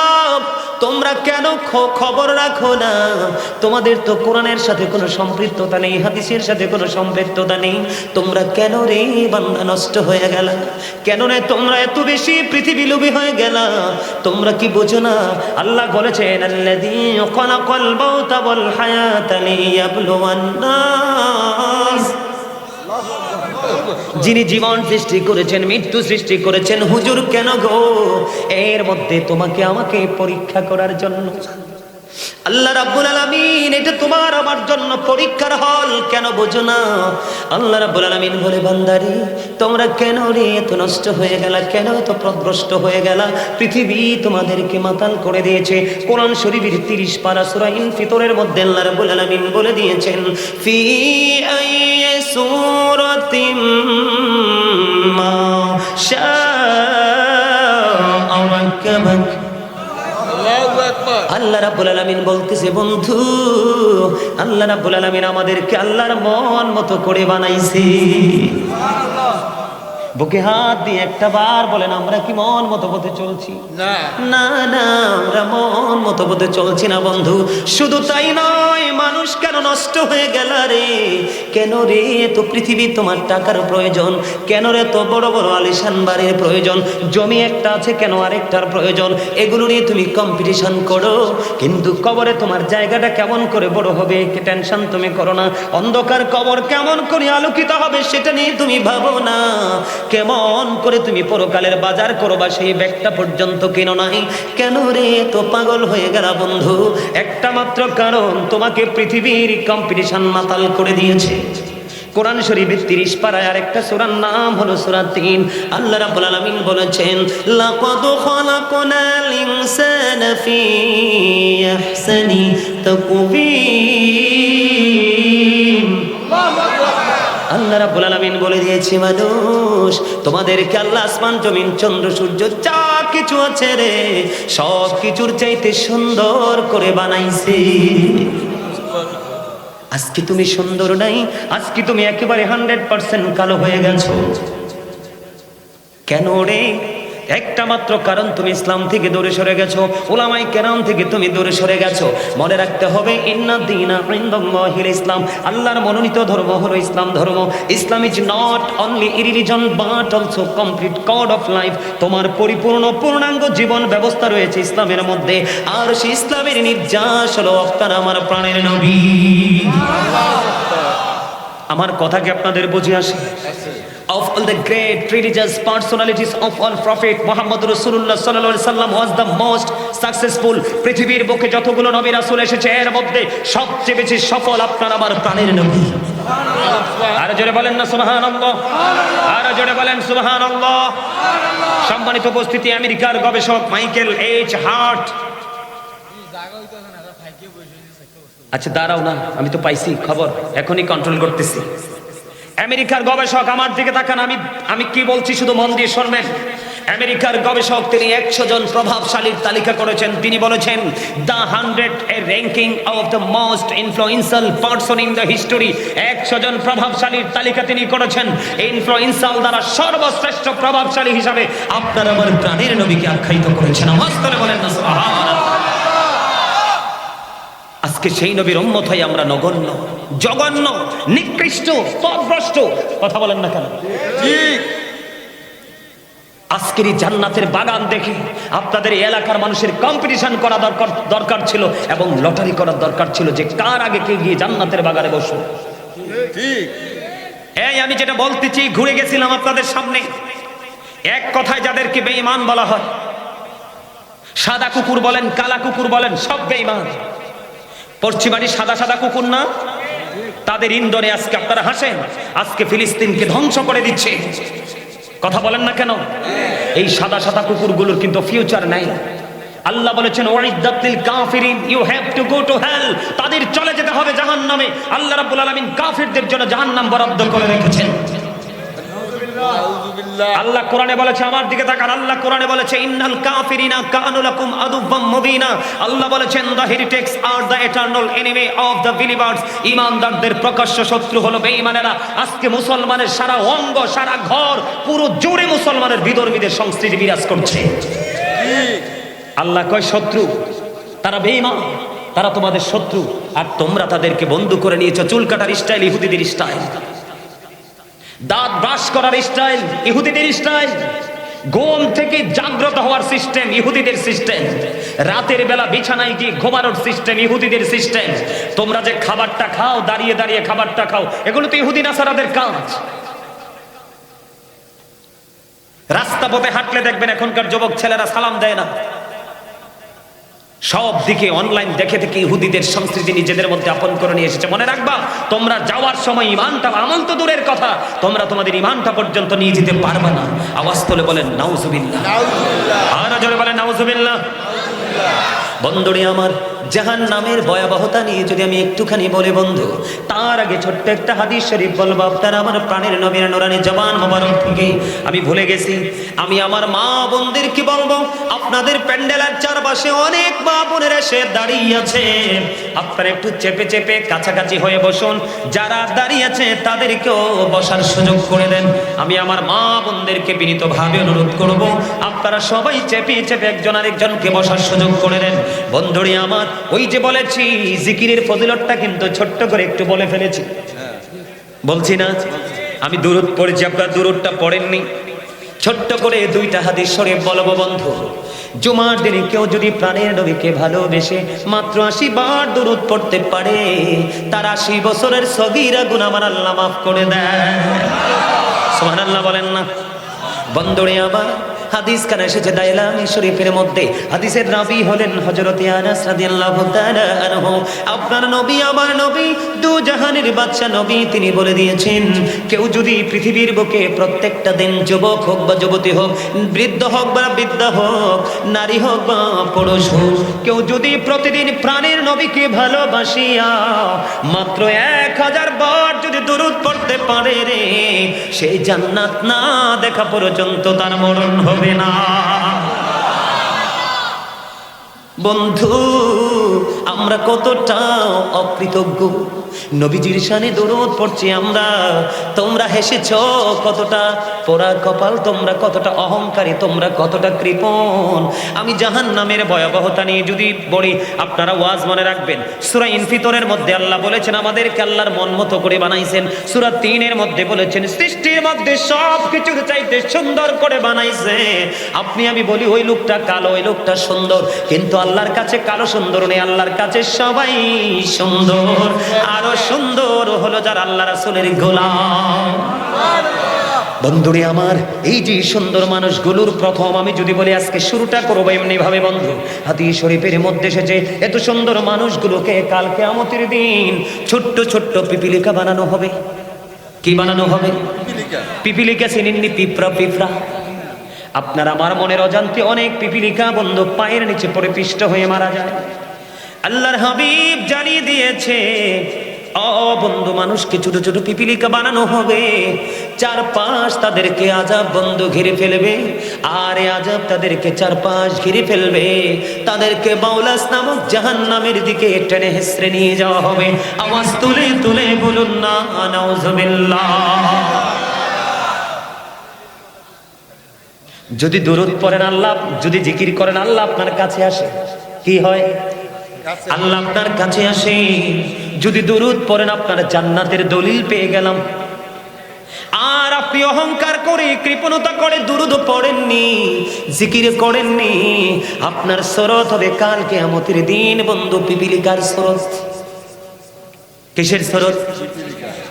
তোমরা কেন খবর রাখো না? তোমাদের তো কোরআনের সাথে কোনো সম্পৃক্ততা নেই, হাদিসের সাথে কোনো সম্পৃক্ততা নেই। তোমরা কেন রে বান্দা নষ্ট হয়ে গেলা? কেন রে তোমরা এত বেশি পৃথিবী লোভী হয়ে গেলা? তোমরা কি বোঝো না? আল্লাহ বলেছেন, আল্লাযী খালাকাল মাউতা ওয়াল হায়াতা লিয়াবলুওয়ান-নাস, যিনি জীবন সৃষ্টি করেছেন, মৃত্যু সৃষ্টি করেছেন। হুজুর কেন গো? এর মধ্যে তোমাকে আমাকে পরীক্ষা করার জন্য। আল্লাহ রাব্বুল আলামিন, এটা তোমার আমার জন্য পরীক্ষার হল, কেন বোঝো না? আল্লাহ রাব্বুল আলামিন বলে, বান্দারে তোমরা কেন রে এত নষ্ট হয়ে গেলা? কেন এত পথভ্রষ্ট হয়ে গেলা? পৃথিবী তোমাদেরকে মাতাল করে দিয়েছে। কোরআন শরীফের 30 পারা সূরা ইনফিতরের মধ্যে আল্লাহ রাব্বুল আলামিন বলে দিয়েছেন, ফি আইয়ি সূরাতিম মা শাআ রাক্কাবাক। আল্লাহ রাব্বুল আলামিন বলতেছে, বন্ধু আল্লাহ রাব্বুল আলামিন আমাদেরকে আল্লাহর মন মতো করে বানাইছে। বুকে হাত দিয়ে একটা বার বলেন, আমরা কি মন মতো পথে চলছি? না না না, আমরা মন মতো পথে চলছি না বন্ধু। শুধু তাই নয়, মানুষ কেন নষ্ট হয়ে গেল রে? কেন রে তো পৃথিবী তোমার টাকার প্রয়োজন? কেন রে তো বড় বড় আলিশান বাড়ির প্রয়োজন? জমি একটা আছে, কেন আরেকটার প্রয়োজন? এগুলো নিয়ে তুমি কম্পিটিশন করো, কিন্তু কবরে তোমার জায়গাটা কেমন করে বড় হবে কি টেনশন তুমি করো না। অন্ধকার কবর কেমন করে আলোকিত হবে সেটা নিয়ে তুমি ভাবো না। কেমন করে তুমি পরকালের বাজার করবা সেই ব্যাগটা পর্যন্ত কেন নাই? কেন রে তো পাগল হয়ে গেল বন্ধু? একটা মাত্র কারণ, তোমাকে পৃথিবীর কম্পিটিশন মাতাল করে দিয়েছে। কোরআন শরীফের 30 পারায় আরেকটা সূরার নাম হলো সূরা 3। আল্লাহ রাব্বুল আলামিন বলেছেন, লাকাদ খালাকনাল ইনসানা ফি আহসানি তাকওয়িম। আল্লাহ রাব্বুল আলামিন বলে দিয়েছে, মানুষ তোমাদেরকে আল্লাহ আসমান জমিন চন্দ্র সূর্য যা কিছু আছে রে, সব কিছুর চাইতে সুন্দর করে বানাইছে। আজকে তুমি সুন্দর নাই, আজকে তুমি একেবারে 100% কালো হয়ে গেছো। কেন রে? একটা মাত্র কারণ, তুমি ইসলাম থেকে দূরে সরে গেছো, উলামায়ে কেরাম থেকে তুমি দূরে সরে গেছো। মনে রাখতে হবে, ইন্না দীনা ইনদাল্লাহিল ইসলাম, আল্লাহর মনোনীত ধর্ম হলো ইসলাম ধর্ম। Islam is not only a religion but also complete code of life. তোমার পরিপূর্ণ পূর্ণাঙ্গ জীবন ব্যবস্থা রয়েছে ইসলামের মধ্যে, আর সেই ইসলামের নির্যাস হলো আপনার আমার প্রাণের নবী। আমার কথা কি আপনাদের বুঝে আসে? Of all the great religious personalities of all Prophet Muhammad Rasulullah sallallahu alaihi wasallam was the most successful. পৃথিবীর বুকে যতগুলো নবী রাসূল এসেছে এর মধ্যে সবচেয়ে বেশি সফল আপনার আমার প্রাণের নবী। আর জোরে বলেন না সুবহানাল্লাহ, আর জোরে বলেন সুবহানাল্লাহ। সম্মানিত উপস্থিতি, আমেরিকার গবেষক মাইকেল এইচ হার্ট, আচ্ছা দাঁড়াও না, আমি তো পাইছি খবর, এখনই কন্ট্রোল করতেছি। আমেরিকার গবেষক, আমার দিকে তাকান, আমি কি বলছি শুধু মন দিয়ে শুনবেন। আমেরিকার গবেষক, তিনি 100 জন প্রভাবশালীর তালিকা করেছেন। তিনি বলেছেন, the 100 A ranking of the most influential person in the history. 100 জন প্রভাবশালীর তালিকা তিনি করেছেন। ইনফ্লুয়েন্সিয়াল দ্বারা সর্বশ্রেষ্ঠ প্রভাবশালী হিসাবে আপনার আমার প্রাণের নবীকে আখ্যায়িত করেছেন। আওয়াজ করে বলেন না সুবহানাল্লাহ। আজকে সেই নবীর উম্মত হয়ে আমরা নগণ্য, জঘন্য, নিকৃষ্ট, পথভ্রষ্ট। কথা বলেন না কেন? ঠিক। আজকের এই জান্নাতের বাগান দেখে আপনাদের এই এলাকার মানুষের কম্পিটিশন করা দরকার ছিল এবং লটারি করার দরকার ছিল যে কার আগে কে গিয়ে জান্নাতের বাগানে বসবো। ঠিক। এই আমি যেটা বলতেছি, ঘুরে গেছিলাম আপনাদের সামনে। এক কথায় যাদেরকে বেঈমান বলা হয়, সাদা কুকুর বলেন, কালা কুকুর বলেন, সব বেঈমান। পশ্চিমানি সাদা সাদা কুকুর না, তাদের ইন্ধনে আজকে আপনারা হাসেন, আজকে ফিলিস্তিনকে ধ্বংস করে দিচ্ছে। কথা বলেন না কেন? এই সাদা সাদা কুকুরগুলোর কিন্তু ফিউচার নাই। আল্লাহ বলেছেন ওয়াইদাতিল কাফিরিন, you have to go to hell, তাদের চলে যেতে হবে জাহান্নামে। আল্লাহ রাব্বুল আলামিন কাফিরদের জন্য জাহান্নাম বরাদ্দ করে রেখেছেন। আল্লাহ কোরআনে বলেছে, আমার দিকে তাকান, আল্লাহ কোরআনে বলেছে ইন্নাল কাফিরিনা কানু লাকুম আদুওয়াম মুবিনা। আল্লাহ বলেছেন the heretics are the eternal enemy of the believers. ঈমানদারদের প্রকাশ্য শত্রু হলো বেঈমানেরা। আজকে মুসলমানের সারা অঙ্গ, সারা ঘর, পুরো জুড়ে মুসলমানের বিধর্মীদের সংস্কৃতি বিরাজ করছে। আল্লাহ কয় শত্রু, তারা বেঈমান, তারা তোমাদের শত্রু, আর তোমরা তাদেরকে বন্ধু করে নিয়েছো। চুল কাটার স্টাইল ইহুদিদের স্টাইল, দাঁত ব্রাশ করার স্টাইল ইহুদিদের স্টাইল, ঘুম থেকে জাগ্রত হওয়ার সিস্টেম ইহুদিদের সিস্টেম, রাতের বেলা বিছানায় গিয়ে ঘুমানোর সিস্টেম ইহুদিদের সিস্টেম। তোমরা যে খাবারটা খাও, দাঁড়িয়ে দাঁড়িয়ে খাবারটা খাও, এগুলো তো ইহুদি নাসারাদের কাজ। রাস্তা পথে হাঁটলে দেখবেন এখনকার যুবক ছেলেরা সালাম দেয় না। সব দিকে অনলাইন দেখে দেখে ইহুদিদের সংস্কৃতি নিজেদের মধ্যে আপন করে নিয়ে এসেছে। মনে রাখবা, তোমরা যাওয়ার সময় ইমানটা, আমল তো দূরের কথা, তোমরা তোমাদের ইমানটা পর্যন্ত নিয়ে যেতে পারবে না। আওয়াজ তোলে বলেন নাউজুবিল্লাহ, আর জোরে বলেন নাউজুবিল্লাহ। বন্ধুরে আমার, জাহান্নামের ভয়াবহতা নিয়ে যদি আমি একটুখানি বলি বন্ধু, তার আগে ছোট্ট একটা হাদিস শরীফ বলবো আপনারা আমার প্রাণের নবীর নুরানি জবান মোবারক থেকে। আমি ভুলে গেছি, আমি আমার মা বোনদেরকে বলবো, আপনাদের প্যান্ডেলের চারপাশে অনেক মা বোনের এসে দাঁড়িয়ে আছে, আপনারা একটু চেপে চেপে কাছাকাছি হয়ে বসুন। যারা দাঁড়িয়ে আছে তাদেরকেও বসার সুযোগ করে দেন। আমি আমার মা বোনদেরকে বিনীতভাবে অনুরোধ করব, আপনারা সবাই চেপে চেপে একজন আরেকজনকে বসার সুযোগ করে দেন। বন্ধুরে আমার, ওই যে বলেছি জিকিরের ফজিলতটা কিন্তু ছোট্ট করে একটু বলে ফেলেছি, বলছি না? আমি দুরূদ পড়েছি, আপনারা দুরূদটা পড়েননি। ছোট্ট করে দুইটা হাদিস শরীফ বলবো বন্ধু। জুমার দিনে কেউ যদি প্রাণের নবীকে ভালোবেসে মাত্র 80 বার দুরূদ পড়তে পারে, তার 80 বছরের সগীরা গুনাহ আমার আল্লাহ মাফ করে দেয়। সুবহানাল্লাহ বলেন না? বন্ধুরে আবার হাদিস কানে এসেছে দাইলামি শরীফের মধ্যে। হাদিসের রাবি হলেন হযরত আনাস রাদিয়াল্লাহু তাআলা আনহু। আপনার নবী, আমার নবী, দু জাহানের বাদশা নবী, তিনি বলে দিয়েছেন, কেউ যদি পৃথিবীর বুকে প্রত্যেকটা দিন, যুবক হোক বা যুবতী হোক, বৃদ্ধ হোক বা বৃদ্ধা হোক, নারী হোক বা পুরুষ হোক, কেউ যদি প্রতিদিন প্রাণের নবীকে ভালোবাসিয়া মাত্র 1000 বার যদি দুরূদ পড়তে পারে রে, সেই জান্নাত না দেখা পর্যন্ত তার মরণ হবে না। বন্ধু, আমরা কতটা অকৃতজ্ঞ। নবীজির শানে দরুদ পড়ছি আমরা, তোমরা হেসেছ কতটা পোড়া কপাল, তোমরা কতটা অহংকারী, তোমরা কতটা কৃপণ। আমি জাহান্নামের ভয়াবহতা নিয়ে যদি বলি, আপনারা ওয়াজ মনে রাখবেন। সূরা ইনফিতরের মধ্যে আল্লাহ বলেছেন আমাদেরকে আল্লাহর মন মতো করে বানাইছেন। সূরা 3-এর মধ্যে বলেছেন সৃষ্টির মধ্যে সব কিছুর চাইতে সুন্দর করে বানাইছে। আপনি আমি বলি ওই লোকটা কালো, ওই লোকটা সুন্দর, কিন্তু আল্লাহর কাছে কালো সুন্দর নেই, আল্লাহর কাছে সবাই সুন্দর। আরো সুন্দর হলো যারা আল্লাহ রাসূলের গোলাম। বন্ধুরে আমার, এই যে সুন্দর মানুষগুলোর প্রথম আমি যদি বলি আজকে শুরুটা করবো এমনি ভাবে বন্ধু, হাদিস শরীফের মধ্যে এসেছে এত সুন্দর মানুষগুলোকে কাল কিয়ামতের দিন ছোট্ট ছোট্ট পিপিলিকা বানানো হবে। কি বানানো হবে? পিপিলিকা চিনেননি? পিঁপড়া। আপনার আমার মনের অজান্তে অনেক পিপিলিকা বন্ধু পায়ের নিচে পড়ে পিষ্ট হয়ে মারা যায়। আল্লাহর হাবিব জানিয়ে দিয়েছে, ও বন্ধু, মানুষকে ছোট ছোট পিপিলিকা বানানো হবে, চারপাশ তাদেরকে আযাব বন্ধু ঘিরে ফেলবে, আর এই আযাব তাদেরকে চারপাশ ঘিরে ফেলবে, তাদেরকে বাউলাস নামক জাহান্নামের দিকে টেনে হেসড়ে নিয়ে যাওয়া হবে। আওয়াজ তুলে তুলে বলুন না নাউজুবিল্লাহ। যদি দুরূদ পড়েন আল্লাহ, যদি জিকির করেন আল্লাহ আপনার কাছে আসে, কি হয়? আল্লাহ আপনার কাছে আসে, যদি দুরূদ পড়েন আপনার জান্নাতের দলিল পেয়ে গেলাম। আর আপনি অহংকার করে কৃপণতা করে দুরূদ পড়েননি, জিকির করেননি, আপনার সরত হবে কাল কিয়ামতের দিন বন্ধু পিপিলিকার সরত। কিসের সরত?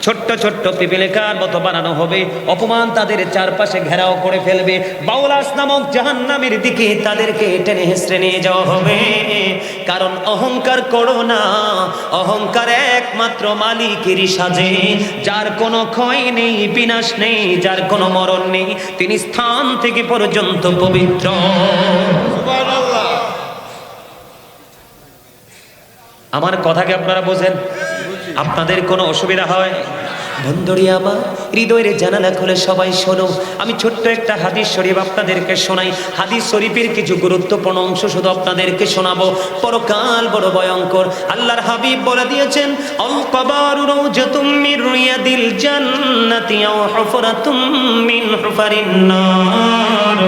ছোট্ট ছোট্ট পিপিলিকার মতো বানানো হবে, অপমান তাদের চারপাশে ঘেরাও করে ফেলবে। বাউলাস নামক জাহান্নামের দিকে তাদেরকে টেনে হেসড়ে নিয়ে যাওয়া হবে। কারণ অহংকার করো না, অহংকার একমাত্র মালিকেরই সাজে, যার কোনো ক্ষয় নেই, বিনাশ নেই, যার কোনো মরণ নেই, তিনি স্থান থেকে পর্যন্ত পবিত্র। আমার কথাকে আপনারা বোঝেন? আপনাদের কোনো অসুবিধা হয়? বন্ধুরি আমার হৃদয়ের জানালা খুলে সবাই শোনো, আমি ছোট্ট একটা হাদিস শরীফ আপনাদেরকে শোনাই। হাদিস শরীফের কিছু গুরুত্বপূর্ণ অংশ শুধু আপনাদেরকে শোনাবো। পরকাল বড় ভয়ঙ্কর। আল্লাহর হাবিব বলে দিয়েছেন, আল কবরু রাউজাতুম মির রিয়াদিল জান্নাতি আও হুফরাতুম মিন হুফারিন নার।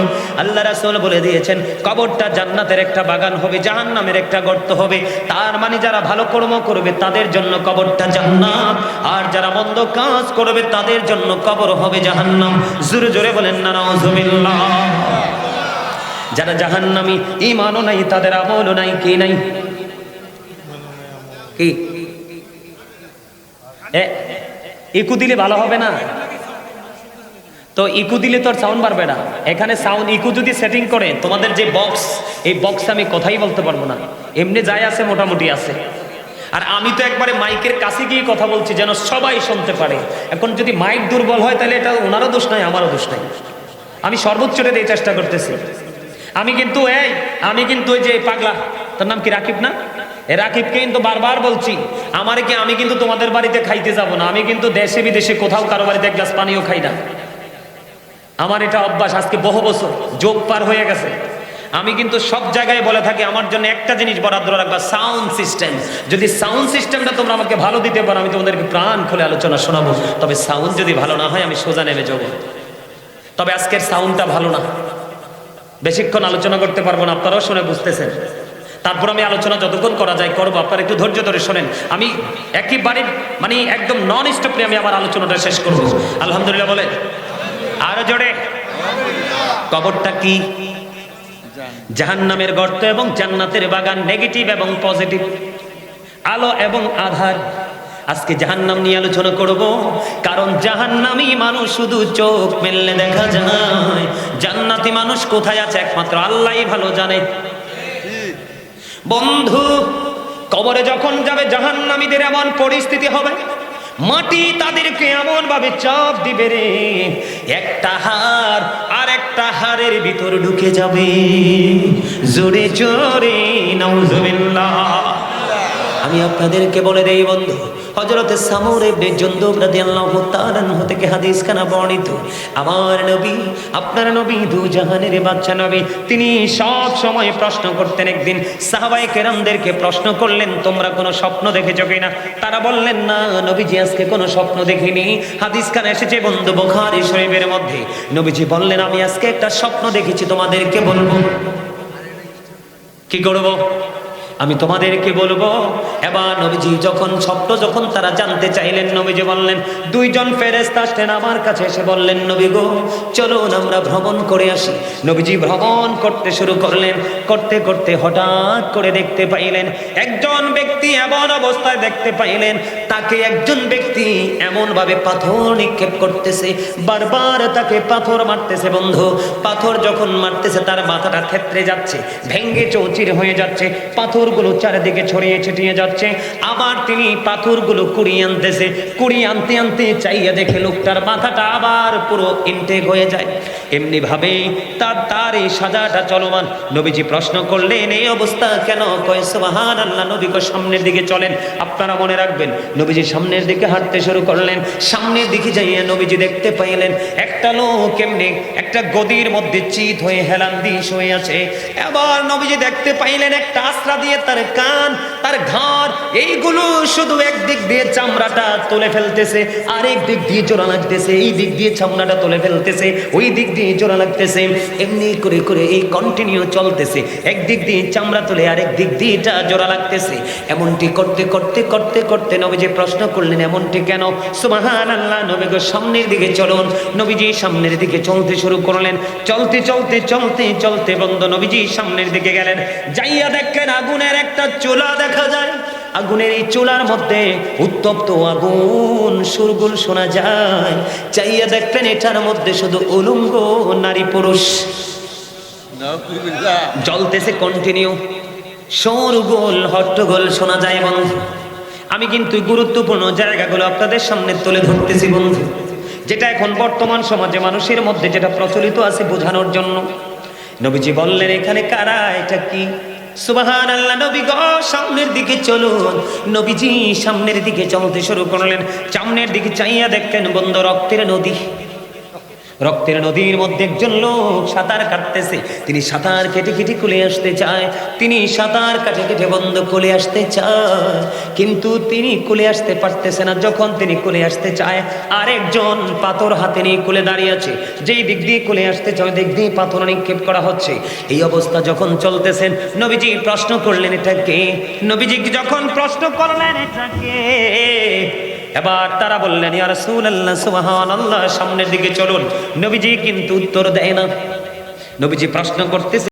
আল্লাহ রাসূল বলে দিয়েছেন, কবরটা জান্নাতের একটা বাগান হবে, জাহান্নামের একটা গর্ত হবে। তার মানে যারা ভালো কর্ম করবে তাদের জন্য কবরটা জান্নাত, আর যারা মন্দ কাজ করবে তাদের জন্য কবর হবে জাহান্নাম। জোরে জোরে বলেন না নাউযুবিল্লাহ। যারা জাহান্নামী, ঈমানও নাই, তাদের আমলও নাই, কি নাই? কি ইকু দিলে ভালো হবে না? তো ইকু দিলে তো সাউন্ড বাড়বে না। এখানে সাউন্ড ইকু যদি সেটিং করে তোমাদের যে বক্স, এই বক্স আমি কথাই বলতে পারবো না, এমনি যাই আছে মোটামুটি আছে। আর আমি তো একবারে মাইকের কাছে গিয়ে কথা বলছি যেন সবাই শুনতে পারে। এখন যদি মাইক দুর্বল হয় তাহলে এটা ওনারও দোষ নাই, আমারও দোষ নাই। আমি সর্বোচ্চটা দিয়ে চেষ্টা করতেছি। আমি কিন্তু ওই যে পাগলা, তার নাম কি রাকিব না, এ রাকিবকে কিন্তু বারবার বলছি, আমি কিন্তু তোমাদের বাড়িতে খাইতে যাব না, আমি কিন্তু দেশে বিদেশে কোথাও কারো বাড়িতে এক গ্লাস পানিও খাই না। আমার এটা অভ্যাস, আজকে বহু বছর যোগ পার হয়ে গেছে। আমি কিন্তু সব জায়গায় বলে থাকি, আমার জন্য একটা জিনিস বরাদ্দ রাখবা, সাউন্ড সিস্টেম। যদি সাউন্ড সিস্টেমটা তোমরা আমাকে ভালো দিতে পারো, আমি তোমাদেরকে প্রাণ খুলে আলোচনা শোনাবো। তবে সাউন্ড যদি ভালো না হয় আমি সোজা নেমে যাবো। তবে আজকের সাউন্ডটা ভালো না, বেশিক্ষণ আলোচনা করতে পারবো না, আপনারাও শুনে বুঝতেছেন। তারপর আমি আলোচনা যতক্ষণ করা যায় করবো, আপনারা একটু ধৈর্য ধরে শোনেন। আমি একেবারে মানে একদম নন স্টপে আমি আমার আলোচনাটা শেষ করবো। আলহামদুলিল্লাহ বলে আরো জোরে। কবরটা কি? জাহান্নামের গর্ত এবং জান্নাতের বাগান, নেগেটিভ এবং পজিটিভ, আলো এবং আধার। আজকে জাহান্নাম নিয়ে আলোচনা করব, কারণ জাহান্নামী মানুষ শুধু চোখ মেললে দেখা যায়, জান্নাতি মানুষ কোথায় আছে একমাত্র আল্লাহই ভালো জানে। বন্ধু, কবরে যখন যাবে জাহান্নামীদের এমন পরিস্থিতি হবে, মাটি তাদেরকে এমন ভাবে চাপ দিবে রে, একটা হাড় আর একটা হাড়ের ভিতর ঢুকে যাবে। জোরে জোরে নাউযুবিল্লাহ। আমি আপনাদেরকে বলে দেই বন্ধু, হযরতে সামুর ইবনে জুনদুব রাদিয়াল্লাহু তাআলা আনহু থেকে হাদিস খানা বর্ণিত, আমার নবী, আপনার নবী, দু জাহানের বাদশা নবী, তিনি সব সময় প্রশ্ন করতেন। একদিন সাহাবায়ে কেরামদেরকে প্রশ্ন করলেন, তোমরা কোনো স্বপ্ন দেখেছো কিনা? তারা বললেন, না নবীজি, আজকে কোনো স্বপ্ন দেখিনি। হাদিস খানা এসেছে বন্ধু বুখারী শরীফের মধ্যে। নবীজি বললেন, আমি আজকে একটা স্বপ্ন দেখেছি, তোমাদেরকে বলবো। কি করবো? আমি তোমাদেরকে বলবো। এবার নবীজি যখন তারা জানতে চাইলেন, নবীজি বললেন, দুইজন ফেরেশতা আসলেন আমার কাছে, এসে বললেন, নবী গো, চলুন আমরা ভ্রমণ করে আসি। নবীজি ভ্রমণ করতে শুরু করলেন। করতে করতে হঠাৎ করে দেখতে পাইলেন, একজন ব্যক্তি এমন অবস্থায় দেখতে পাইলেন, তাকে একজন ব্যক্তি এমন ভাবে পাথর নিক্ষেপ করতেছে, বারবার তাকে পাথর মারতেছে। বন্ধু, পাথর যখন মারতেছে তার মাথাটা থেতরে যাচ্ছে, ভেঙ্গে চৌচির হয়ে যাচ্ছে, পাথর গুলো চারিদিকে ছড়িয়ে ছিটিয়ে যাচ্ছে। আবার তিনি পাথরগুলো কুড়িয়ে আনতেছে, কুড়িয়ে আনতে আনতে চাইয়া দেখে লোকটার মাথাটা আবার পুরো ইনটেক হয়ে যায়। এমনি ভাবে তার এই সাজাটা চলমান। নবীজি প্রশ্ন করলেন, এই অবস্থা কেন? কয় সুবহানাল্লাহ। নবী কয়, সামনের দিকে চলেন। আপনারা মনে রাখবেন, নবীজি সামনের দিকে হাঁটতে শুরু করলেন। সামনের দিকে যাইয়া নবীজি দেখতে পাইলেন একটা লোক এমনি একটা গদির মধ্যে চিত হয়ে হেলান দিস হয়ে আছে। এবার নবীজি দেখতে পাইলেন একটা আশ্রা দিয়ে তার কান, তার ঘর, এইগুলো শুধু একদিক দিয়ে চামড়াটা তুলে ফেলতেছে, আরেক দিক দিয়ে জোড়া লাগতেছে, এই দিক দিয়ে চামড়াটা তুলে ফেলতেছে, ওই দিক দিয়ে জোড়া লাগতেছে, এমনি করে করে এই কন্টিনিউ চলতেছে। একদিক দিয়ে চামড়া তুলে আরেক দিক দিয়ে এটা জোড়া লাগতেছে। এমনটি করতে করতে করতে করতে নবীজি প্রশ্ন করলেন, এমনটি কেন? সুবহানাল্লাহ। নবী গো সামনের দিকে চলুন। নবীজি সামনের দিকে চলতে শুরু করলেন। চলতে চলতে চলতে চলতে বন্ধু নবীজি সামনের দিকে গেলেন, যাইয়া দেখেন আগুনের একটা চুলা দেখা যায়। আগুনের এই চুলার মধ্যে উত্তপ্ত আগুন সুরগুল শোনা যায়। চাইয়া দেখবেন এটার মধ্যে শুধু উলঙ্গ নারী পুরুষ জ্বলতেছে কন্টিনিউ, শোরগোল হট্টগোল শোনা যায় বন্ধু। আমি কিন্তু গুরুত্বপূর্ণ জায়গাগুলো আপনাদের সামনে তুলে ধরতেছি বন্ধু, যেটা এখন বর্তমান সমাজে মানুষের মধ্যে যেটা প্রচলিত আছে বোঝানোর জন্য। নবীজি বললেন, এখানে কারা, এটা কি? সুবহানাল্লাহ। নবী গো সামনের দিকে চলুন। নবীজি সামনের দিকে চলতে শুরু করলেন। সামনের দিকে চাইয়া দেখেন বন্ধু রক্তের নদী। রক্তের নদীর মধ্যে একজন লোক সাঁতার কাটতেছে। তিনি সাঁতার কেটে কেটে কুলে আসতে চায়, তিনি সাঁতার কাটে কেটে বন্ধ কুলে আসতে চায়, কিন্তু তিনি কুলে আসতে পারতেছে না। যখন তিনি কুলে আসতে চায়, আরেকজন পাথর হাতে নিয়ে কুলে দাঁড়িয়ে আছে। যেই দিক দিয়ে কুলে আসতে চায় দিক দিয়ে পাথর নিক্ষেপ করা হচ্ছে। এই অবস্থা যখন চলতেছেন, নবীজি প্রশ্ন করলেন, এটা কে? নবীজি যখন প্রশ্ন করলেন এটা কে, এবার তারা বললেন, ইয়া রাসূলুল্লাহ সুবহানাল্লাহ, সামনের দিকে চলুন। নবীজি কিন্তু উত্তর দেয় না। নবীজি প্রশ্ন করতেছে,